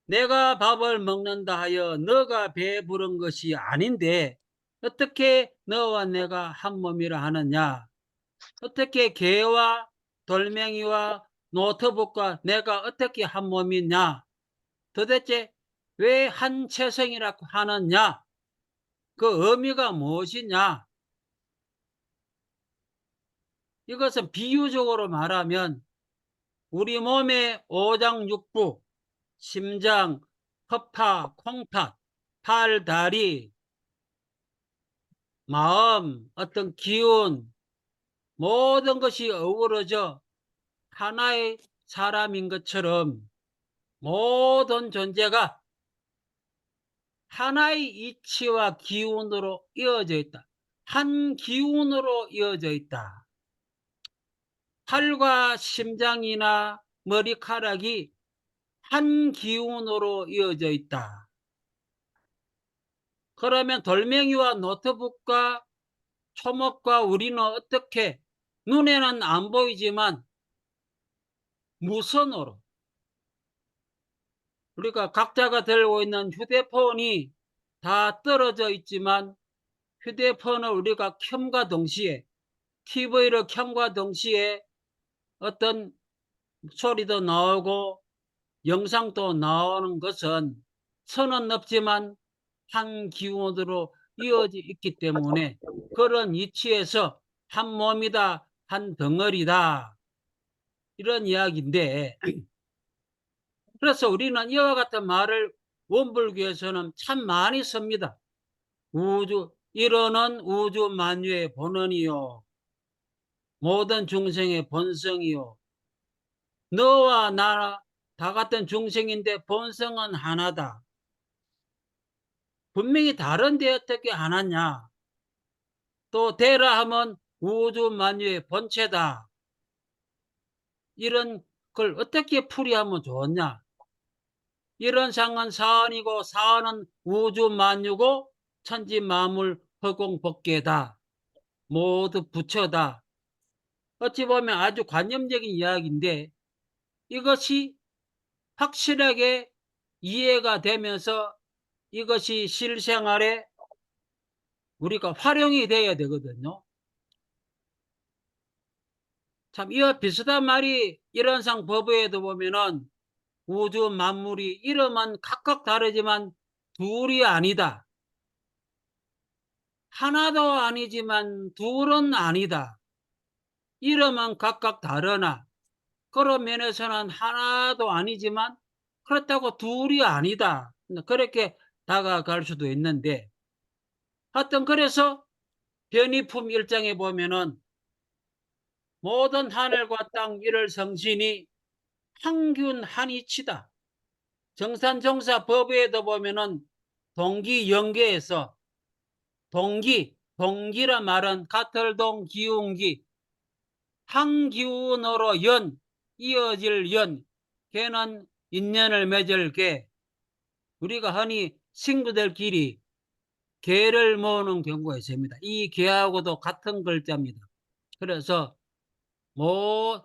내가 밥을 먹는다 하여 너가 배부른 것이 아닌데 어떻게 너와 내가 한 몸이라 하느냐? 어떻게 개와 돌멩이와 노트북과 내가 어떻게 한 몸이냐? 도대체 왜 한 체성이라고 하느냐? 그 의미가 무엇이냐? 이것은 비유적으로 말하면 우리 몸의 오장육부, 심장, 허파, 콩팥, 팔, 다리, 마음, 어떤 기운, 모든 것이 어우러져 하나의 사람인 것처럼 모든 존재가 하나의 이치와 기운으로 이어져 있다. 한 기운으로 이어져 있다. 팔과 심장이나 머리카락이 한 기운으로 이어져 있다. 그러면 돌멩이와 노트북과 초목과 우리는 어떻게 눈에는 안 보이지만 무선으로 우리가 각자가 들고 있는 휴대폰이 다 떨어져 있지만 휴대폰을 우리가 켬과 동시에 TV를 켬과 동시에 어떤 소리도 나오고 영상도 나오는 것은 선은 없지만 한 기운으로 이어져 있기 때문에 그런 이치에서 한 몸이다, 한 덩어리다 이런 이야기인데 그래서 우리는 이와 같은 말을 원불교에서는 참 많이 씁니다. 이러는 우주 만유의 본원이요 모든 중생의 본성이요 너와 나 다 같은 중생인데 본성은 하나다. 분명히 다른데 어떻게 하나냐. 또 대라 하면 우주 만유의 본체다. 이런 걸 어떻게 풀이하면 좋냐. 이런 상은 사원이고 사원은 우주 만유고 천지 만물 허공 법계다. 모두 부처다. 어찌 보면 아주 관념적인 이야기인데 이것이 확실하게 이해가 되면서 이것이 실생활에 우리가 활용이 되어야 되거든요. 참 이와 비슷한 말이 일원상 법에도 보면은 우주 만물이 이름은 각각 다르지만 둘이 아니다. 하나도 아니지만 둘은 아니다. 이름은 각각 다르나 그런 면에서는 하나도 아니지만 그렇다고 둘이 아니다. 그렇게 다가갈 수도 있는데 하여튼 그래서 변이품 1장에 보면은 모든 하늘과 땅 일을 성신이 항균 한이치다. 정산정사 법에도 보면은 동기연계에서 동기란 말은 가틀동 기운기 한 기운으로 이어질 걔는 인연을 맺을 개 우리가 흔히 친구들끼리 개를 모으는 경우가 있습니다. 이 개하고도 같은 글자입니다. 그래서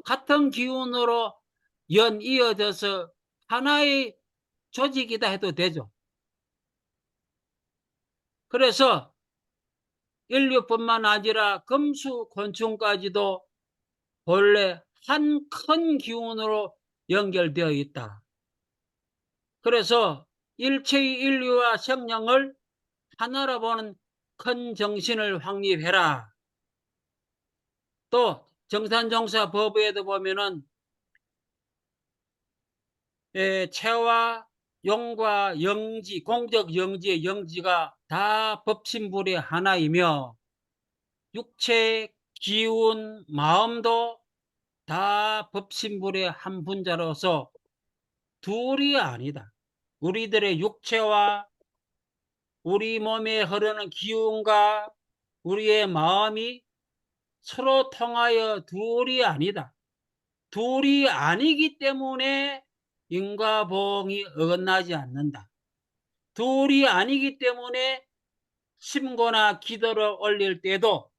같은 기운으로 이어져서 하나의 조직이다 해도 되죠. 그래서 인류뿐만 아니라 금수 곤충까지도 본래 한 큰 기운으로 연결되어 있다. 그래서 일체의 인류와 생명을 하나로 보는 큰 정신을 확립해라. 또 정산정사법에도 보면은 체와 용과 영지, 공적 영지의 영지가 다 법신불의 하나이며 육체, 기운, 마음도 다 법신불의 한 분자로서 둘이 아니다. 우리들의 육체와 우리 몸에 흐르는 기운과 우리의 마음이 서로 통하여 둘이 아니다. 둘이 아니기 때문에 인과보응이 어긋나지 않는다. 둘이 아니기 때문에 심고나 기도를 올릴 때도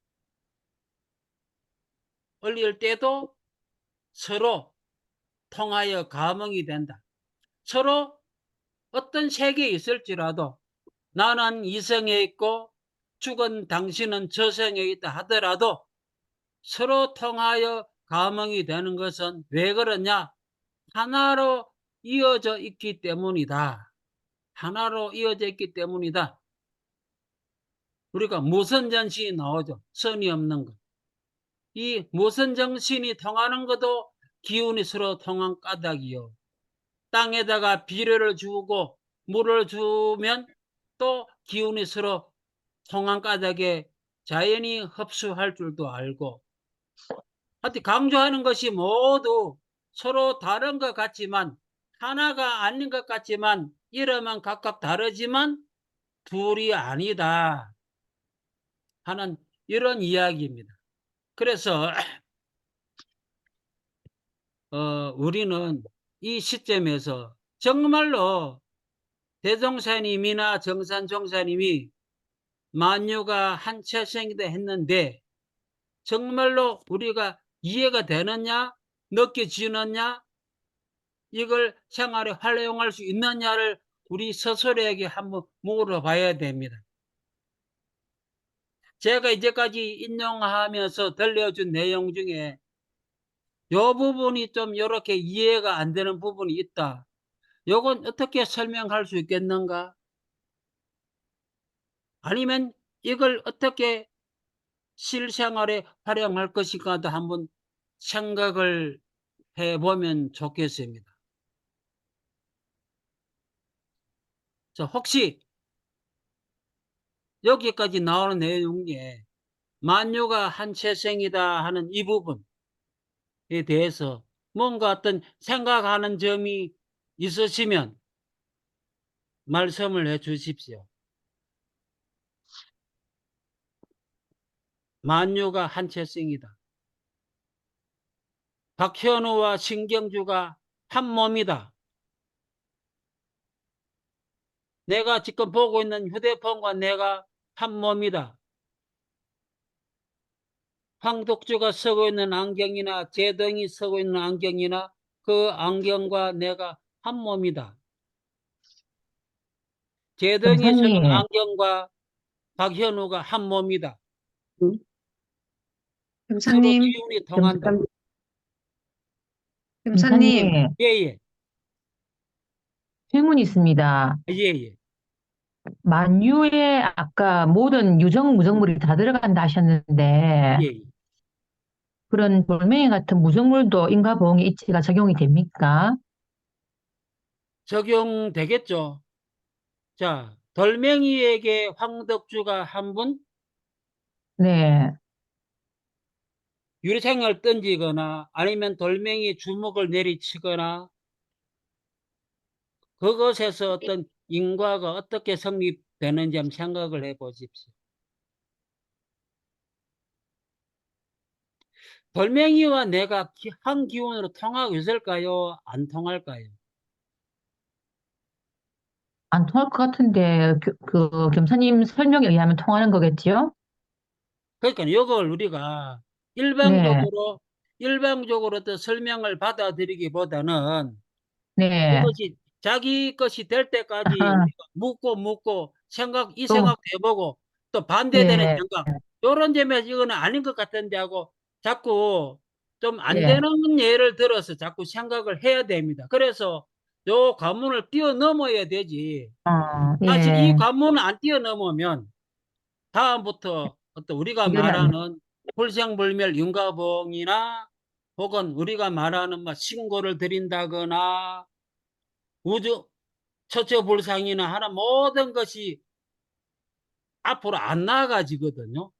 서로 통하여 감응이 된다. 서로 어떤 세계에 있을지라도 나는 이성에 있고 죽은 당신은 저성에 있다 하더라도 서로 통하여 감응이 되는 것은 왜 그러냐? 하나로 이어져 있기 때문이다. 하나로 이어져 있기 때문이다. 우리가 무선전신이 나오죠. 선이 없는 것. 이 무선정신이 통하는 것도 기운이 서로 통한 까닭이요. 땅에다가 비료를 주고 물을 주면 또 기운이 서로 통한 까닭에 자연이 흡수할 줄도 알고, 하여튼 강조하는 것이 모두 서로 다른 것 같지만, 하나가 아닌 것 같지만, 이름은 각각 다르지만 둘이 아니다 하는 이런 이야기입니다. 그래서 우리는 이 시점에서 정말로 대종사님이나 정산종사님이 만유가 한 체성이다 했는데 정말로 우리가 이해가 되느냐, 느껴지느냐, 이걸 생활에 활용할 수 있느냐를 우리 스스로에게 한번 물어봐야 됩니다. 제가 이제까지 인용하면서 들려준 내용 중에 이 부분이 좀 이렇게 이해가 안 되는 부분이 있다. 이건 어떻게 설명할 수 있겠는가? 아니면 이걸 어떻게 실생활에 활용할 것인가도 한번 생각을 해보면 좋겠습니다. 자, 혹시 여기까지 나오는 내용 중에 만유가 한 체성이다 하는 이 부분에 대해서 뭔가 어떤 생각하는 점이 있으시면 말씀을 해 주십시오. 만유가 한 체성이다. 박현우와 신경주가 한 몸이다. 내가 지금 보고 있는 휴대폰과 내가 한 몸이다. 황독주가 쓰고 있는 안경이나 제동이 쓰고 있는 안경이나 그 안경과 내가 한 몸이다. 제동이 쓰는 검사님, 안경과 박현우가 한 몸이다. 서로 검사님, 기운이 통한다. 검사님, 검사님, 예예. 질문이 있습니다. 예예. 만유에 아까 모든 유정, 무정물이 다 들어간다 하셨는데, 예예. 그런 돌멩이 같은 무정물도 인과보응의 이치가 적용이 됩니까? 적용되겠죠. 자, 돌멩이에게 황덕주가 한 분 네, 유리창을 던지거나 아니면 돌멩이 주먹을 내리치거나 그것에서 어떤 인과가 어떻게 성립되는지 한번 생각을 해 보십시오. 돌멩이와 내가 한 기운으로 통하고 있을까요? 안 통할까요? 안 통할 것 같은데, 그 검사님 설명에 의하면 통하는 거겠지요? 그러니까 이걸 우리가 네, 일방적으로 어떤 설명을 받아들이기보다는 네. 이것이 자기 것이 될 때까지 우리가 묻고 이 또, 생각도 해보고 또 반대되는 예, 생각. 요런 점에서 이거는 아닌 것 같은데 하고 자꾸 좀 안 예. 되는 예를 들어서 자꾸 생각을 해야 됩니다. 그래서 요 관문을 뛰어넘어야 되지. 사실 이 예. 관문을 안 뛰어넘으면 다음부터 어떤 우리가 이건 안, 말하는 불생불멸 윤가봉이나 혹은 우리가 말하는 뭐 신고를 드린다거나 우주 처처불상이나 하는 모든 것이 앞으로 안 나아가지거든요.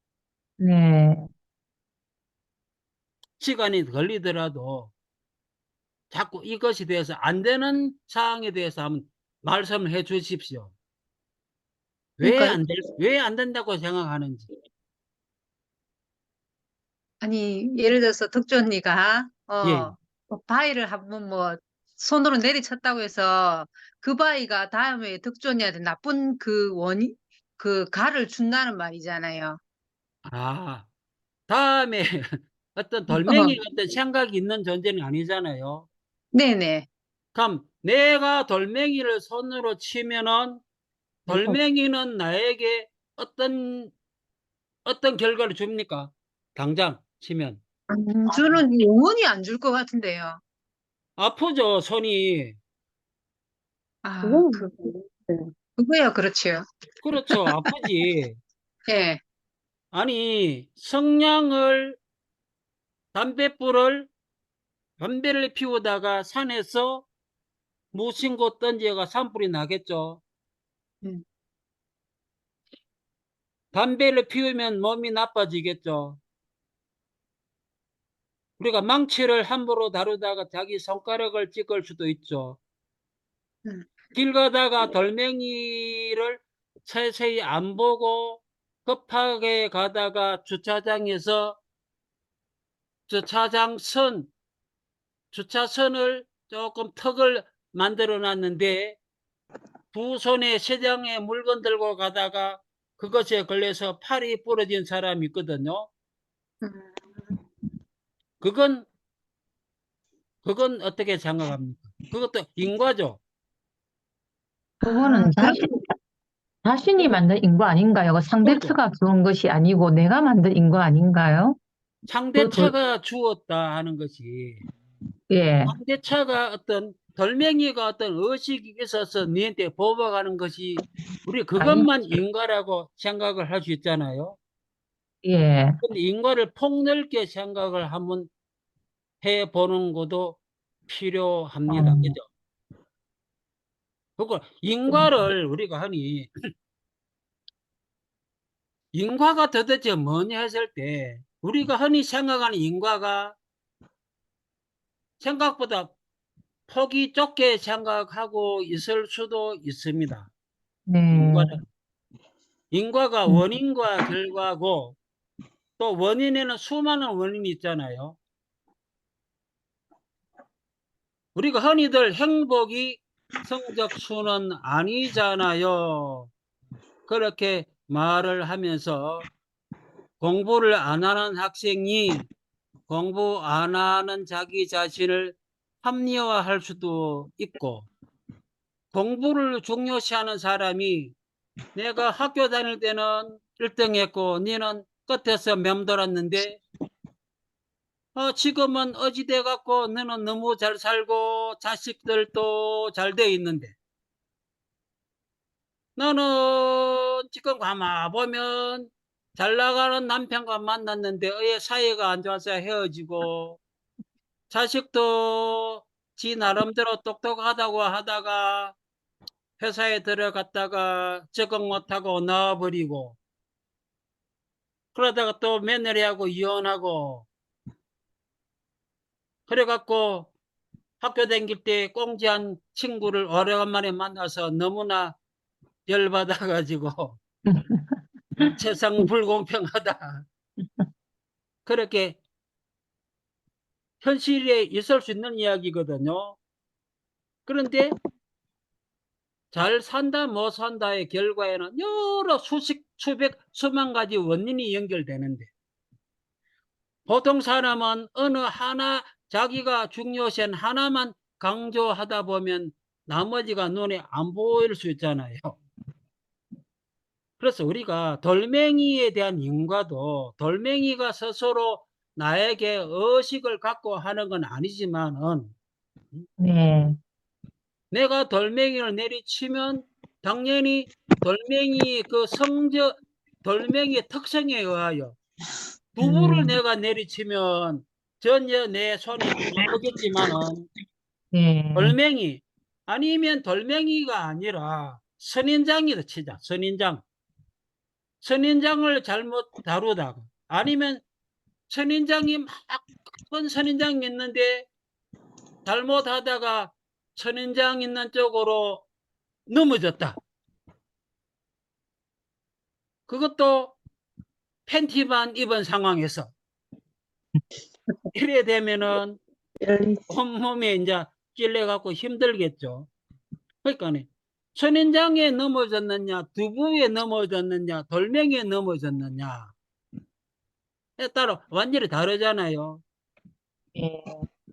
네. 시간이 걸리더라도 자꾸 이것에 대해서 안 되는 사항에 대해서 한번 말씀을 해 주십시오. 그러니까 왜 안 된다고 생각하는지. 아니 예를 들어서 덕주 언니가 예. 뭐 바위를 한번 뭐 손으로 내리쳤다고 해서 그 바위가 다음에 덕주 언니한테 나쁜 그 원인 그 가를 준다는 말이잖아요. 아, 다음에 어떤 돌멩이 같은 생각이 있는 존재는 아니잖아요. 네네. 그럼 내가 돌멩이를 손으로 치면은 돌멩이는 나에게 어떤 결과를 줍니까? 당장 치면. 주는 영원히 안 줄 것 같은데요. 아프죠, 손이. 아, 그거야 그렇지요. 그렇죠, 아프지. 예. 아니, 담배를 피우다가 산에서 무신고 던지가 산불이 나겠죠. 음. 담배를 피우면 몸이 나빠지겠죠. 우리가 망치를 함부로 다루다가 자기 손가락을 찍을 수도 있죠. 음. 길 가다가 돌멩이를 세세히 안 보고 급하게 가다가 주차장에서 주차선을 조금 턱을 만들어 놨는데 두 손에 세장의 물건 들고 가다가 그것에 걸려서 팔이 부러진 사람이 있거든요. 음. 그건 어떻게 생각합니까? 그것도 인과죠. 그거는 자신이 만든 인구 아닌가요? 그 그렇죠. 상대처가 주은 것이 아니고 내가 만든 인구 아닌가요? 상대차가 주었다 하는 것이 예. 상대차가 어떤 돌멩이가 어떤 의식이 있어서 니한테 보복하는 것이 우리 그것만 인과라고 생각을 할 수 있잖아요. 예. 근데 인과를 폭넓게 생각을 한번 해보는 것도 필요합니다. 어, 그죠? 그걸 인과를 우리가 하니 인과가 도대체 뭐냐 했을 때 우리가 흔히 생각하는 인과가 생각보다 폭이 좁게 생각하고 있을 수도 있습니다. 네. 인과가 음, 원인과 결과고 또 원인에는 수많은 원인이 있잖아요. 우리가 흔히들 행복이 성적수는 아니잖아요. 그렇게 말을 하면서 공부를 안 하는 학생이 공부 안 하는 자기 자신을 합리화할 수도 있고 공부를 중요시하는 사람이 내가 학교 다닐 때는 1등 했고 니는 끝에서 맴돌았는데 지금은 어지돼 갖고 너는 너무 잘 살고 자식들도 잘 돼 있는데 너는 지금 가만 보면 잘 나가는 남편과 만났는데 애 사이가 안 좋아서 헤어지고 자식도 지 나름대로 똑똑하다고 하다가 회사에 들어갔다가 적응 못하고 나와버리고 그러다가 또 며느리하고 이혼하고 그래갖고 학교 다닐 때 꽁지한 친구를 오래간만에 만나서 너무나 열받아가지고 세상 불공평하다. 그렇게 현실에 있을 수 있는 이야기거든요. 그런데 잘 산다 못 산다의 결과에는 여러 수백 수만 가지 원인이 연결되는데 보통 사람은 어느 하나 자기가 중요시한 하나만 강조하다 보면 나머지가 눈에 안 보일 수 있잖아요. 그래서 우리가 돌멩이에 대한 인과도 돌멩이가 스스로 나에게 의식을 갖고 하는 건 아니지만은 네. 내가 돌멩이를 내리치면 당연히 돌멩이의 그 돌멩이의 특성에 의하여 두부를 내가 내리치면 전혀 내 손이 아프겠지만은 네. 돌멩이 아니면 돌멩이가 아니라 선인장이다 치자. 선인장을 잘못 다루다가 아니면 선인장이 막 큰 선인장이 있는데 잘못하다가 선인장 있는 쪽으로 넘어졌다. 그것도 팬티만 입은 상황에서 이래 되면은 온몸에 이제 찔려갖고 힘들겠죠. 그러니까 선인장에 넘어졌느냐, 두부에 넘어졌느냐, 돌멩이에 넘어졌느냐에 따라 완전히 다르잖아요. 네.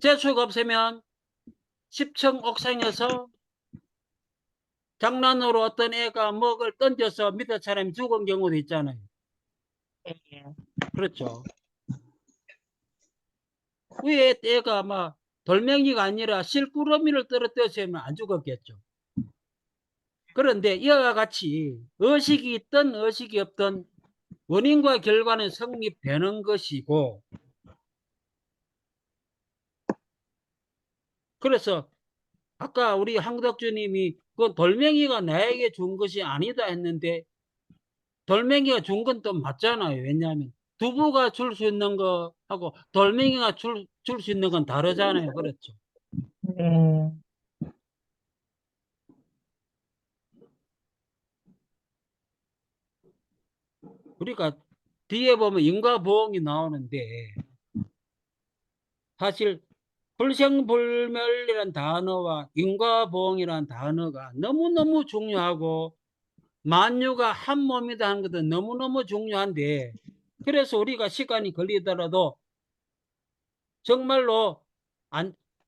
재수가 없으면 10층 옥상에서 장난으로 어떤 애가 먹을 던져서 밑에 사람이 죽은 경우도 있잖아요. 네. 그렇죠. 위에 애가 막 돌멩이가 아니라 실구러미를 떨어뜨렸으면 안 죽었겠죠. 그런데 이와 같이 의식이 있든 의식이 없든 원인과 결과는 성립되는 것이고, 그래서 아까 우리 황덕주님이 그 돌멩이가 나에게 준 것이 아니다 했는데 돌멩이가 준 건 또 맞잖아요. 왜냐하면 두부가 줄 수 있는 거하고 돌멩이가 줄 수 있는 건 다르잖아요. 그렇죠. 네. 우리가 뒤에 보면 인과보응이 나오는데 사실 불생불멸이라는 단어와 인과보응이라는 단어가 너무너무 중요하고 만유가 한 몸이다 하는 것도 너무너무 중요한데, 그래서 우리가 시간이 걸리더라도 정말로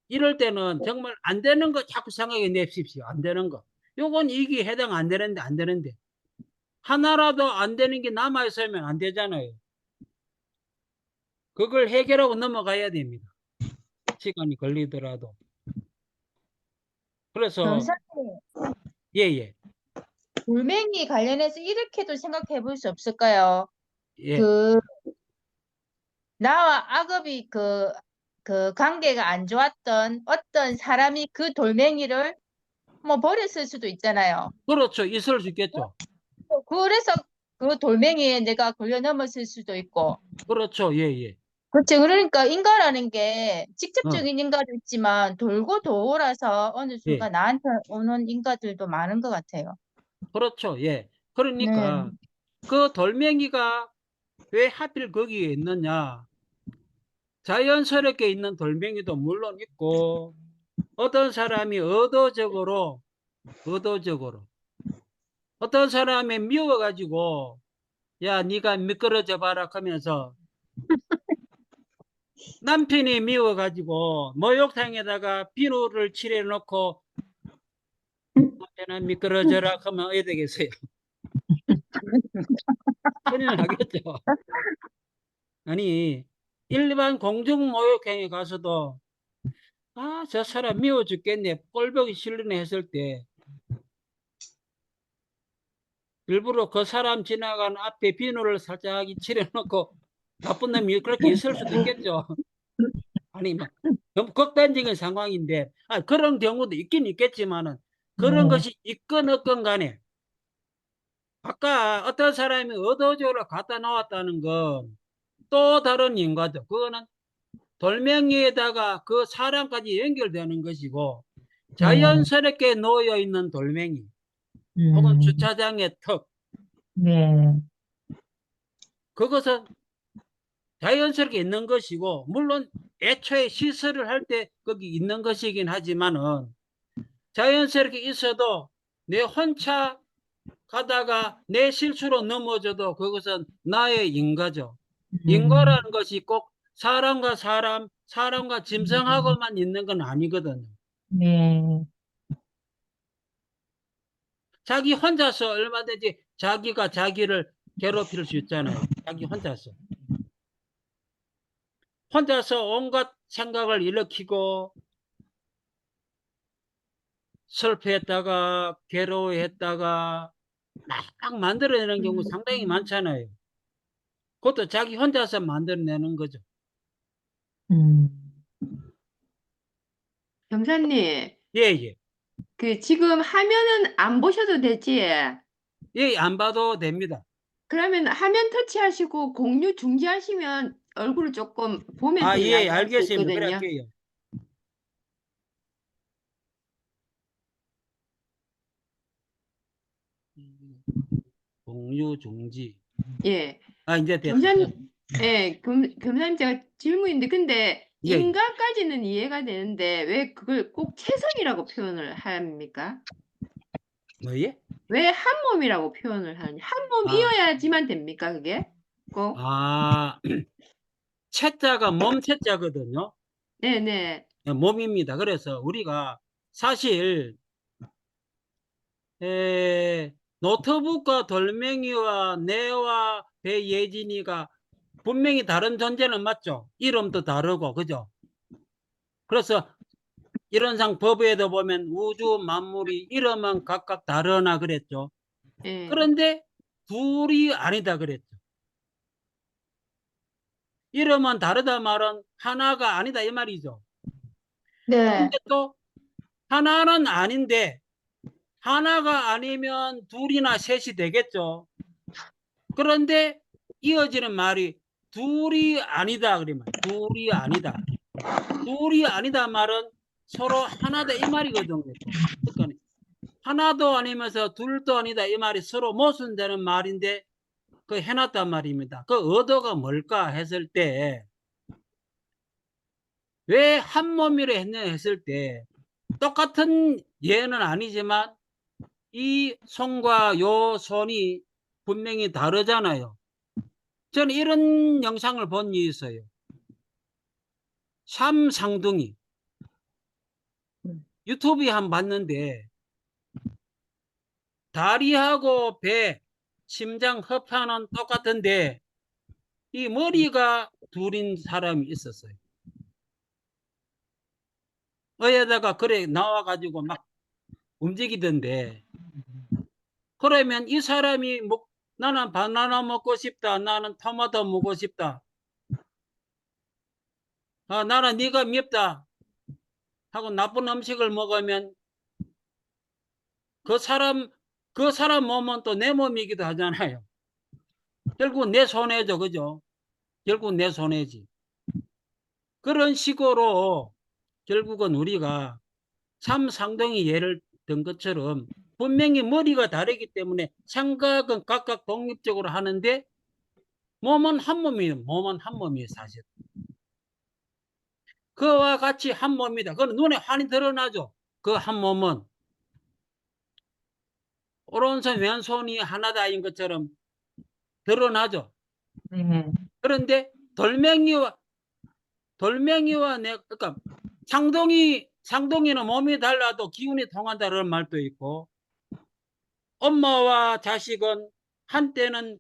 이럴 때는 정말 안 되는 거 자꾸 생각해 내십시오. 안 되는 거. 요건 이게 해당 안 되는데 하나라도 안 되는 게 남아 있으면 안 되잖아요. 그걸 해결하고 넘어가야 됩니다. 시간이 걸리더라도. 그래서 변호사님, 예예 돌멩이 관련해서 이렇게도 생각해 볼 수 없을까요? 예. 그 나와 악업이 그 관계가 안 좋았던 어떤 사람이 그 돌멩이를 뭐 버렸을 수도 있잖아요. 그렇죠. 있을 수 있겠죠. 그래서 그 돌멩이에 내가 걸려 넘었을 수도 있고. 그렇죠. 예예. 그렇죠. 그러니까 인과라는 게 어, 직접적인 인과도 있지만 돌고 도우라서 어느 예. 순간 나한테 오는 인과들도 많은 것 같아요. 그렇죠. 예. 네. 그러니까 그 돌멩이가 왜 하필 거기에 있느냐. 자연스럽게 있는 돌멩이도 물론 있고 어떤 사람이 의도적으로 어떤 사람이 미워가지고 야 네가 미끄러져 봐라 하면서 남편이 미워가지고 목욕탕에다가 비누를 칠해놓고 남편아 미끄러져라 하면 어떻게 되겠어요? 큰일 나겠죠. 아니 일반 공중 목욕탕에 가서도 아 저 사람 미워 죽겠네 꼴보기 싫네 했을 때 일부러 그 사람 지나간 앞에 비누를 살짝 칠해놓고 나쁜 놈이 그렇게 있을 수도 있겠죠. 아니 뭐 너무 극단적인 상황인데 그런 경우도 있긴 있겠지만은 그런 것이 있건 없건 간에 아까 어떤 사람이 의도적으로 갖다 놓았다는 건 또 다른 인과죠. 그거는 돌멩이에다가 그 사람까지 연결되는 것이고 자연스럽게 놓여 있는 돌멩이 혹은 주차장의 턱 네. 그것은 자연스럽게 있는 것이고 물론 애초에 시설을 할 때 거기 있는 것이긴 하지만은 자연스럽게 있어도 내 혼자 가다가 내 실수로 넘어져도 그것은 나의 인과죠. 인과라는 것이 꼭 사람과 사람과 짐승하고만 있는 건 아니거든요. 네. 자기 혼자서 얼마든지 자기가 자기를 괴롭힐 수 있잖아요. 자기 혼자서 온갖 생각을 일으키고 슬퍼했다가 괴로워했다가 막 만들어내는 경우 상당히 많잖아요. 그것도 자기 혼자서 만들어내는 거죠. 경사님, 예, 예. 그 지금 화면은 안 보셔도 되지? 예, 안 봐도 됩니다. 그러면 화면 터치하시고 공유 중지하시면 얼굴을 조금 보면서 아, 예, 이야기할 수 알겠습니다. 그래 있거든요. 할게요. 공유 중지. 예. 아, 이제 됐다. 경사님, 예, 경사님 제가 질문인데, 근데 예, 예. 인가까지는 이해가 되는데 왜 그걸 꼭 체성이라고 표현을 합니까? 뭐예? 왜 한 몸이라고 표현을 하느냐? 한 아. 몸이어야지만 됩니까, 그게? 꼭? 아, 채자가 몸 채자거든요. 네네. 몸입니다. 그래서 우리가 사실 노트북과 돌멩이와 내와 배예진이가 분명히 다른 존재는 맞죠. 이름도 다르고 그죠. 그래서 이론상 법에도 보면 우주 만물이 이름은 각각 다르나 그랬죠. 예. 그런데 둘이 아니다 그랬죠. 이름은 다르다 말은 하나가 아니다 이 말이죠. 네. 근데 또 하나는 아닌데 하나가 아니면 둘이나 셋이 되겠죠. 그런데 이어지는 말이 둘이 아니다 그러면 둘이 아니다. 둘이 아니다 말은 서로 하나다 이 말이거든요. 그러니까 하나도 아니면서 둘도 아니다 이 말이 서로 모순되는 말인데 그 해놨단 말입니다. 그 의도가 뭘까 했을 때 왜 한 몸이라 했냐 했을 때 똑같은 예는 아니지만 이 손과 요 손이 분명히 다르잖아요. 저는 이런 영상을 본 적이 있어요. 삼상둥이 유튜브에 한 번 봤는데 다리하고 배, 심장, 허파는 똑같은데 이 머리가 둘인 사람이 있었어요. 어디다가 그래 나와가지고 막 움직이던데 그러면 이 사람이 나는 바나나 먹고 싶다. 나는 토마토 먹고 싶다. 나는 네가 밉다. 하고 나쁜 음식을 먹으면 그 사람 몸은 또 내 몸이기도 하잖아요. 결국 내 손해죠. 그죠? 결국 내 손해지. 그런 식으로 결국은 우리가 삼상동이 예를 든 것처럼 분명히 머리가 다르기 때문에 생각은 각각 독립적으로 하는데 몸은 한 몸이에요, 사실. 그와 같이 한 몸이다. 그건 눈에 환히 드러나죠. 그 한 몸은 오른손 왼손이 하나다인 것처럼 드러나죠. 네. 그런데 돌멩이와 그러니까 상동이는 몸이 달라도 기운이 통한다는 말도 있고 엄마와 자식은 한때는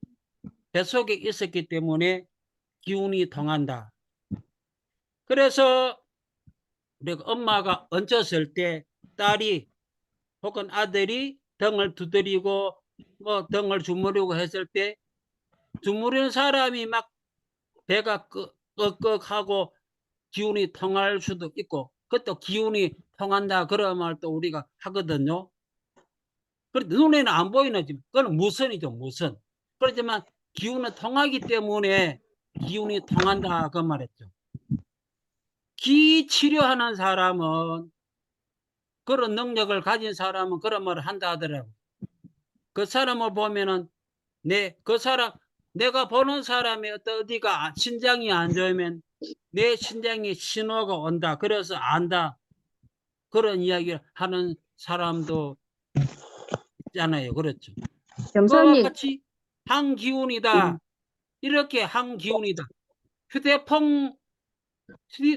뱃속에 있었기 때문에 기운이 통한다. 그래서 우리가 엄마가 얹었을 때 딸이 혹은 아들이 등을 두드리고 뭐 등을 주무르고 했을 때 주무르는 사람이 막 배가 꺽꺽하고 기운이 통할 수도 있고 그것도 기운이 통한다 그런 말도 우리가 하거든요. 그런데 눈에는 안 보이는 지금 그건 무선이죠, 무선. 그렇지만 기운은 통하기 때문에 기운이 통한다 그 말했죠. 기 치료하는 사람은 그런 능력을 가진 사람은 그런 말을 한다 하더라고. 그 사람을 보면은 내가 보는 사람이 어디가 신장이 안 좋으면 내 신장에 신호가 온다. 그래서 안다. 그런 이야기를 하는 사람도 있잖아요. 그렇죠. 그와 경사님, 같이 한기운이다. 이렇게 한기운이다. 휴대폰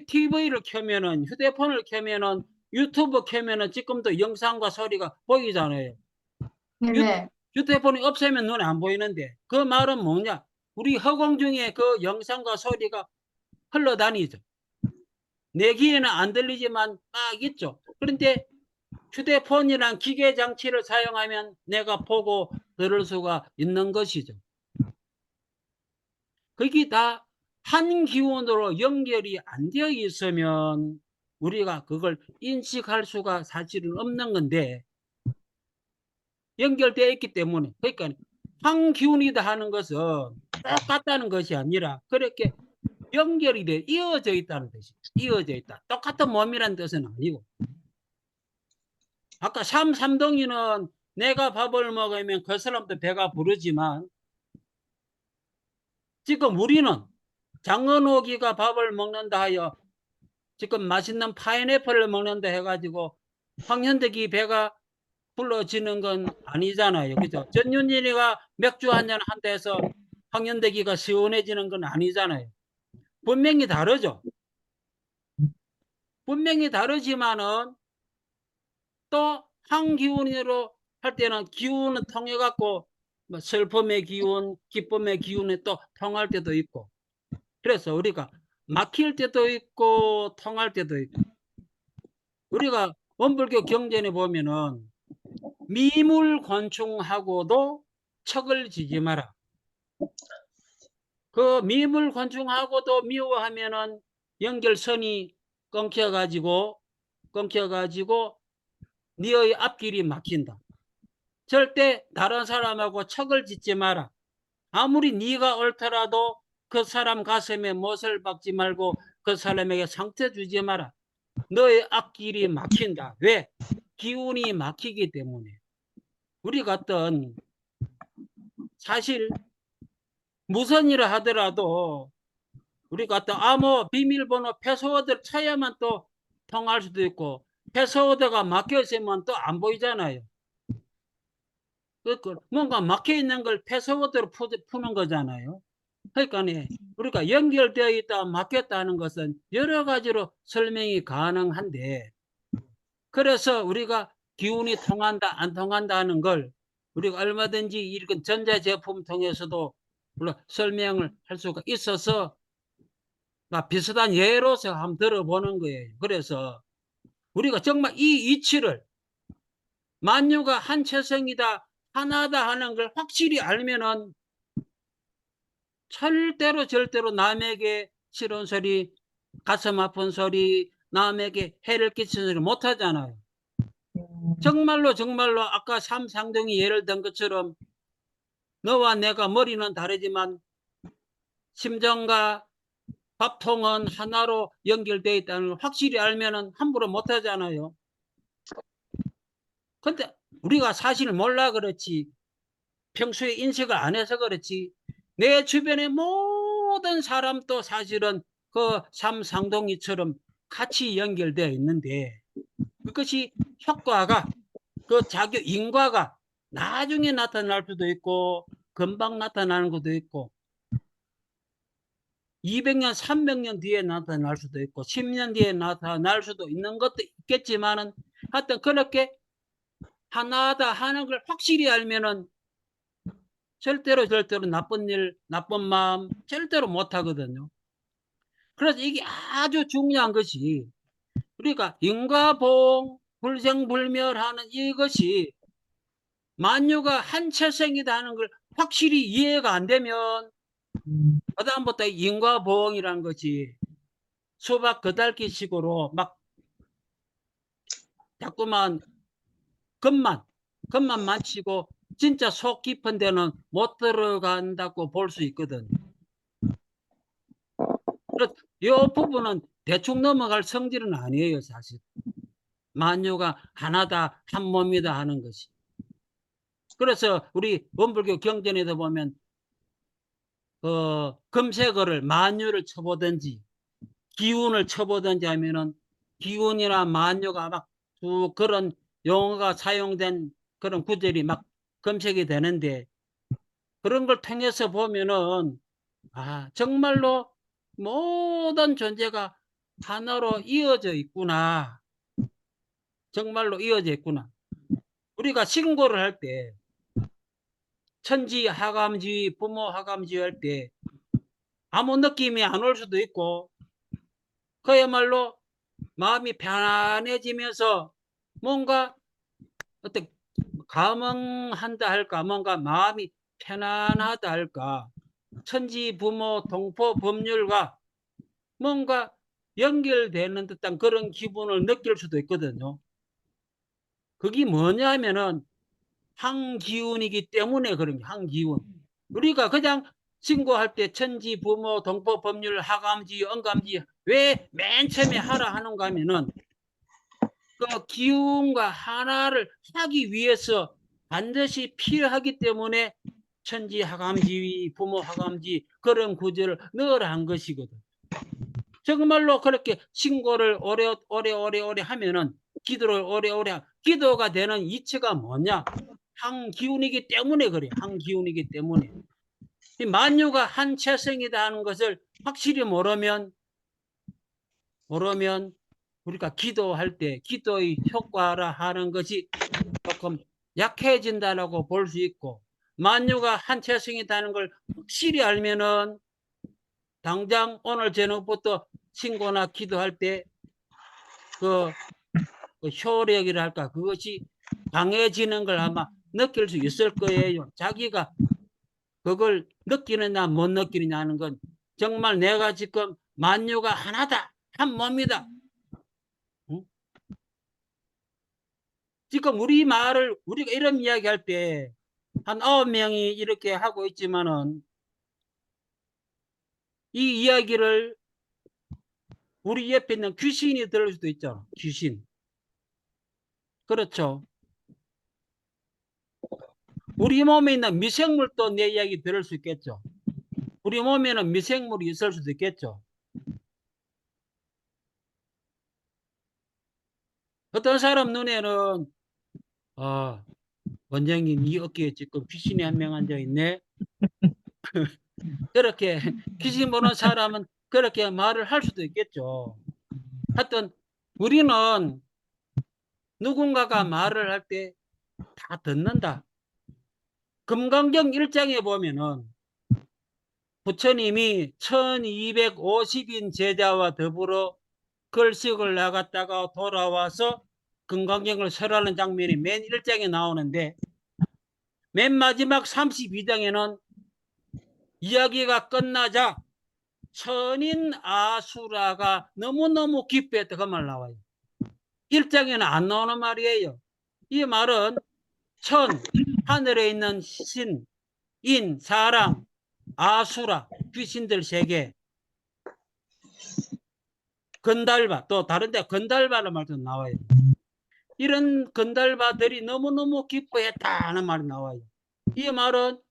TV를 켜면은 휴대폰을 켜면은 유튜브 켜면은 지금도 영상과 소리가 보이잖아요. 네네. 휴대폰이 없으면 눈에 안 보이는데 그 말은 뭐냐? 우리 허공 중에 그 영상과 소리가 흘러다니죠. 내 귀에는 안 들리지만 막 있죠. 그런데 휴대폰이란 기계 장치를 사용하면 내가 보고 들을 수가 있는 것이죠. 그게 다 한 기운으로 연결이 안 되어 있으면 우리가 그걸 인식할 수가 사실은 없는 건데 연결되어 있기 때문에, 그러니까 한 기운이다 하는 것은 똑같다는 것이 아니라 그렇게 연결이 돼 이어져 있다는 뜻이, 이어져 있다. 똑같은 몸이라는 뜻은 아니고, 아까 삼동이는 내가 밥을 먹으면 그 사람도 배가 부르지만 지금 우리는 장은옥이가 밥을 먹는다 하여 지금 맛있는 파인애플을 먹는다 해가지고 황현덕이 배가 불러지는 건 아니잖아요. 그죠? 전윤진이가 맥주 한잔 한다 해서 황현덕이가 시원해지는 건 아니잖아요. 분명히 다르죠. 분명히 다르지만은 또 한 기운으로 할 때는 기운은 통해 갖고 뭐 슬픔의 기운, 기쁨의 기운이 또 통할 때도 있고, 그래서 우리가 막힐 때도 있고 통할 때도 있고, 우리가 원불교 경전에 보면은 미물곤충하고도 척을 지지 마라. 그 미물곤충하고도 미워하면은 연결선이 끊겨가지고 네의 앞길이 막힌다. 절대 다른 사람하고 척을 짓지 마라. 아무리 네가 옳더라도 그 사람 가슴에 못을 박지 말고 그 사람에게 상처 주지 마라. 너의 앞길이 막힌다. 왜? 기운이 막히기 때문에. 우리 같은 사실 무슨 일을 하더라도 우리 같은 뭐 비밀번호 패스워드를 쳐야만 또 통할 수도 있고, 패스워드가 막혀 있으면 또 안 보이잖아요. 뭔가 막혀 있는 걸 패스워드로 푸는 거잖아요. 그러니까 우리가 연결되어 있다 막혔다는 것은 여러 가지로 설명이 가능한데, 그래서 우리가 기운이 통한다 안 통한다 하는 걸 우리가 얼마든지 이런 전자제품 통해서도 물론 설명을 할 수가 있어서 비슷한 예로서 한번 들어보는 거예요. 그래서 우리가 정말 이 이치를 만유가 한체성이다 하나다 하는 걸 확실히 알면은 절대로 남에게 싫은 소리, 가슴 아픈 소리, 남에게 해를 끼치는 소리 못 하잖아요. 정말로 아까 삼상동이 예를 든 것처럼 너와 내가 머리는 다르지만 심정과 밥통은 하나로 연결되어 있다는 걸 확실히 알면은 함부로 못 하잖아요. 근데 우리가 사실 몰라 그렇지, 평소에 인식을 안 해서 그렇지, 내 주변의 모든 사람도 사실은 그 삼상동이처럼 같이 연결되어 있는데, 그것이 효과가, 그 자기 인과가 나중에 나타날 수도 있고 금방 나타나는 것도 있고 200년 300년 뒤에 나타날 수도 있고 10년 뒤에 나타날 수도 있는 것도 있겠지만은 하여튼 그렇게 하나다 하는 걸 확실히 알면은 절대로 나쁜 일, 나쁜 마음 절대로 못 하거든요. 그래서 이게 아주 중요한 것이, 우리가 인과보응 불생불멸하는 이것이 만유가 한체성이다 하는 걸 확실히 이해가 안 되면 그다음부터 인과보응이라는 것이 수박 겉핥기 식으로 막 자꾸만 겉만 만치고 진짜 속 깊은 데는 못 들어간다고 볼 수 있거든. 이 부분은 대충 넘어갈 성질은 아니에요, 사실. 만유가 하나다, 한 몸이다 하는 것이. 그래서 우리 원불교 경전에서 보면 금색어를 만유를 쳐보든지 기운을 쳐보든지 하면은 기운이나 만유가 막 쭉 그런 용어가 사용된 그런 구절이 막 검색이 되는데, 그런 걸 통해서 보면은 정말로 모든 존재가 하나로 이어져 있구나. 정말로 이어져 있구나. 우리가 신고를 할 때 천지 하감지, 부모 하감지 할 때 아무 느낌이 안 올 수도 있고, 그야말로 마음이 편안해지면서 뭔가 어떤 감흥한다 할까, 뭔가 마음이 편안하다 할까, 천지 부모 동포 법률과 뭔가 연결되는 듯한 그런 기분을 느낄 수도 있거든요. 그게 뭐냐면은 항기운이기 때문에 그런 게 항기운. 우리가 그냥 신고할 때 천지 부모 동포 법률 하감지 언감지 왜 맨 처음에 하라 하는가 하면은 그 기운과 하나를 하기 위해서 반드시 필요하기 때문에 천지 하감지 부모 하감지 그런 구절을 넣으라 한 것이거든. 정말로 그렇게 신고를 오래 하면은 기도를 오래 기도가 되는 이치가 뭐냐? 항기운이기 때문에 그래. 항기운이기 때문에. 이 만유가 한 체성이다 하는 것을 확실히 모르면 우리가 기도할 때 기도의 효과라 하는 것이 조금 약해진다라고 볼 수 있고, 만유가 한 체성이다는 걸 확실히 알면은 당장 오늘 저녁부터 신고나 기도할 때 그 효력이랄까 그것이 강해지는 걸 아마 느낄 수 있을 거예요. 자기가 그걸 느끼느냐 못 느끼느냐 하는 건 정말 내가 지금 만유가 하나다, 한 몸이다. 응? 지금 우리가 이런 이야기 할 때 한 9명이 이렇게 하고 있지만은 이 이야기를 우리 옆에 있는 귀신이 들을 수도 있잖아. 귀신. 그렇죠. 우리 몸에 있는 미생물도 내 이야기 들을 수 있겠죠. 우리 몸에는 미생물이 있을 수도 있겠죠. 어떤 사람 눈에는 원장님 이 어깨에 지금 귀신이 한 명 앉아 있네. 그렇게 귀신 보는 사람은 그렇게 말을 할 수도 있겠죠. 하여튼 우리는 누군가가 말을 할 때 다 듣는다. 금강경 1장에 보면은 부처님이 1250인 제자와 더불어 글식을 나갔다가 돌아와서 금강경을 설하는 장면이 맨 1장에 나오는데, 맨 마지막 32장에는 이야기가 끝나자 천인 아수라가 너무너무 기뻐했다 그 말 나와요. 1장에는 안 나오는 말이에요. 이 말은 하늘에 있는 신, 인, 사람, 아수라, 귀신들 세계, 건달바, 또 다른 데 건달바라는 말도 나와요. 이런 건달바들이 너무너무 기뻐했다는 말이 나와요. 이 말은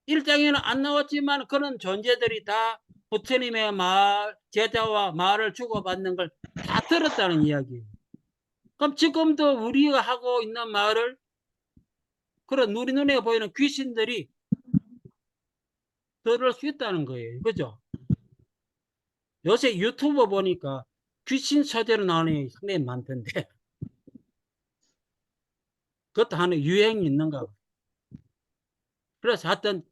1장에는 안 나왔지만 그런 존재들이 다 부처님의 말, 제자와 말을 주고받는 걸 다 들었다는 이야기예요. 그럼 지금도 우리가 하고 있는 말을 그런 우리 눈에 보이는 귀신들이 들을 수 있다는 거예요. 그죠? 요새 유튜브 보니까 귀신 소재로 나오는 게 상당히 많던데 그것도 하는 유행이 있는가 봐요. 그래서 하여튼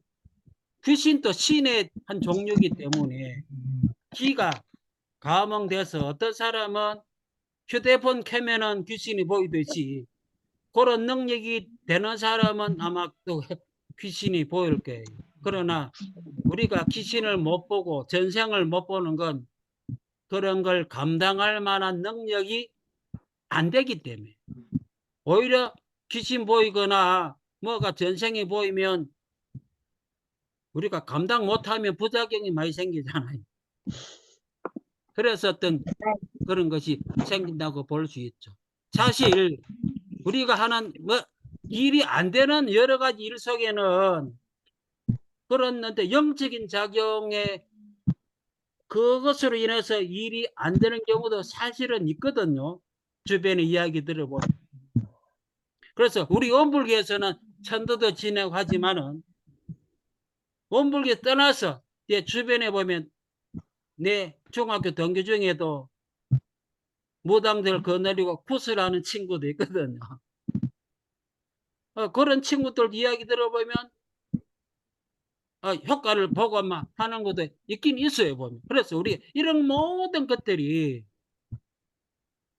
귀신도 신의 한 종류이기 때문에 기가 감흥돼서 어떤 사람은 휴대폰 켜면은 귀신이 보이듯이 그런 능력이 되는 사람은 아마 또 귀신이 보일 거예요. 그러나 우리가 귀신을 못 보고 전생을 못 보는 건 그런 걸 감당할 만한 능력이 안 되기 때문에, 오히려 귀신 보이거나 뭐가 전생이 보이면 우리가 감당 못하면 부작용이 많이 생기잖아요. 그래서 어떤 그런 것이 생긴다고 볼 수 있죠. 사실 우리가 하는 일이 안 되는 여러 가지 일 속에는 그런 영적인 작용에 그것으로 인해서 일이 안 되는 경우도 사실은 있거든요. 주변의 이야기 들어보면. 그래서 우리 원불교에서는 천도도 지내고 하지만은 원불교 떠나서 내 주변에 보면 내 중학교 동기 중에도 무당들 거느리고 구슬하는 친구도 있거든요. 그런 친구들 이야기 들어보면 효과를 보고 막 하는 것도 있긴 있어요, 보면. 그래서 우리 이런 모든 것들이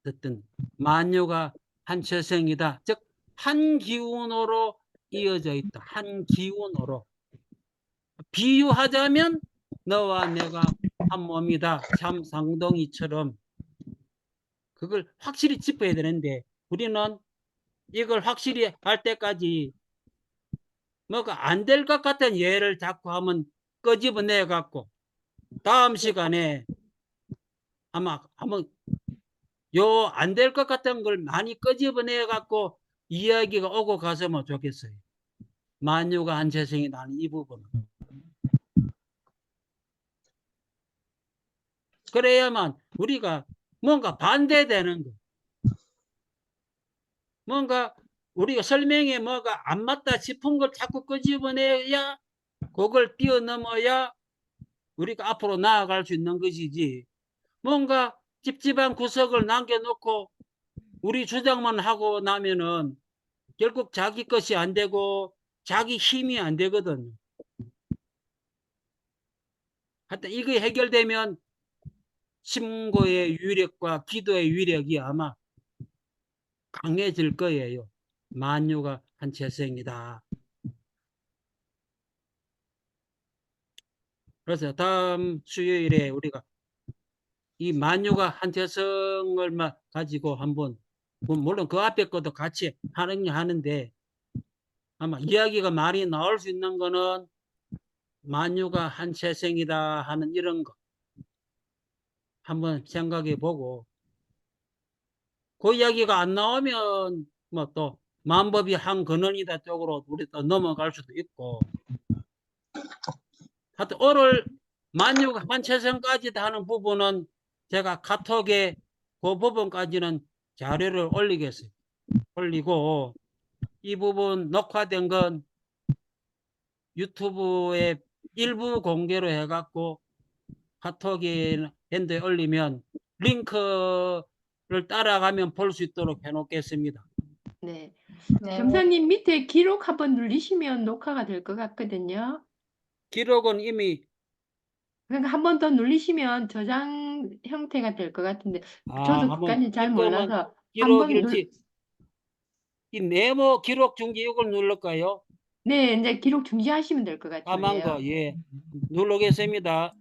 어떤 만유가 한 체성이다. 즉, 한 기운으로 이어져 있다. 한 기운으로. 비유하자면 너와 내가 한 몸이다. 참 쌍둥이처럼. 그걸 확실히 짚어야 되는데 우리는 이걸 확실히 할 때까지 뭐가 안 될 것 같은 예를 자꾸 하면 끄집어내 갖고 다음 시간에 아마 한번 요 안 될 것 같은 걸 많이 끄집어내 갖고 이야기가 오고 가서면 좋겠어요. 만유가 한 재성이 나는 이 부분은. 그래야만 우리가 뭔가 반대되는 거, 뭔가 우리가 설명에 뭐가 안 맞다 싶은 걸 자꾸 끄집어내야 그걸 뛰어넘어야 우리가 앞으로 나아갈 수 있는 것이지, 뭔가 찝찝한 구석을 남겨놓고 우리 주장만 하고 나면은 결국 자기 것이 안 되고 자기 힘이 안 되거든요. 하여튼 이게 해결되면 심고의 위력과 기도의 위력이 아마 강해질 거예요. 만유가 한 체성이다. 그래서 다음 수요일에 우리가 이 만유가 한 체성을 가지고 한번, 물론 그 앞에 것도 같이 하는데 아마 이야기가 많이 나올 수 있는 거는 만유가 한 체성이다 하는 이런 거 한번 생각해 보고, 그 이야기가 안 나오면 뭐 또 만법이 한 근원이다 쪽으로 우리 또 넘어갈 수도 있고, 하여튼 오늘 만유가 한 체성까지 하는 부분은 제가 카톡에 그 부분까지는 자료를 올리겠어요. 올리고 이 부분 녹화된 건 유튜브에 일부 공개로 해갖고 카톡에 핸드에 올리면 링크를 따라가면 볼 수 있도록 해놓겠습니다. 네. 네. 점사님 밑에 기록 한번 누르시면 녹화가 될 것 같거든요. 기록은 이미 그러니까 한 번 더 누르시면 저장 형태가 될 것 같은데 저도 한번 그까지 잘 이거만 몰라서 기록 한번 일지 이 네모 기록 중지 이걸 누를까요? 네, 이제 기록 중지하시면 될 것 까만 같아요. 거, 예, 누르겠습니다.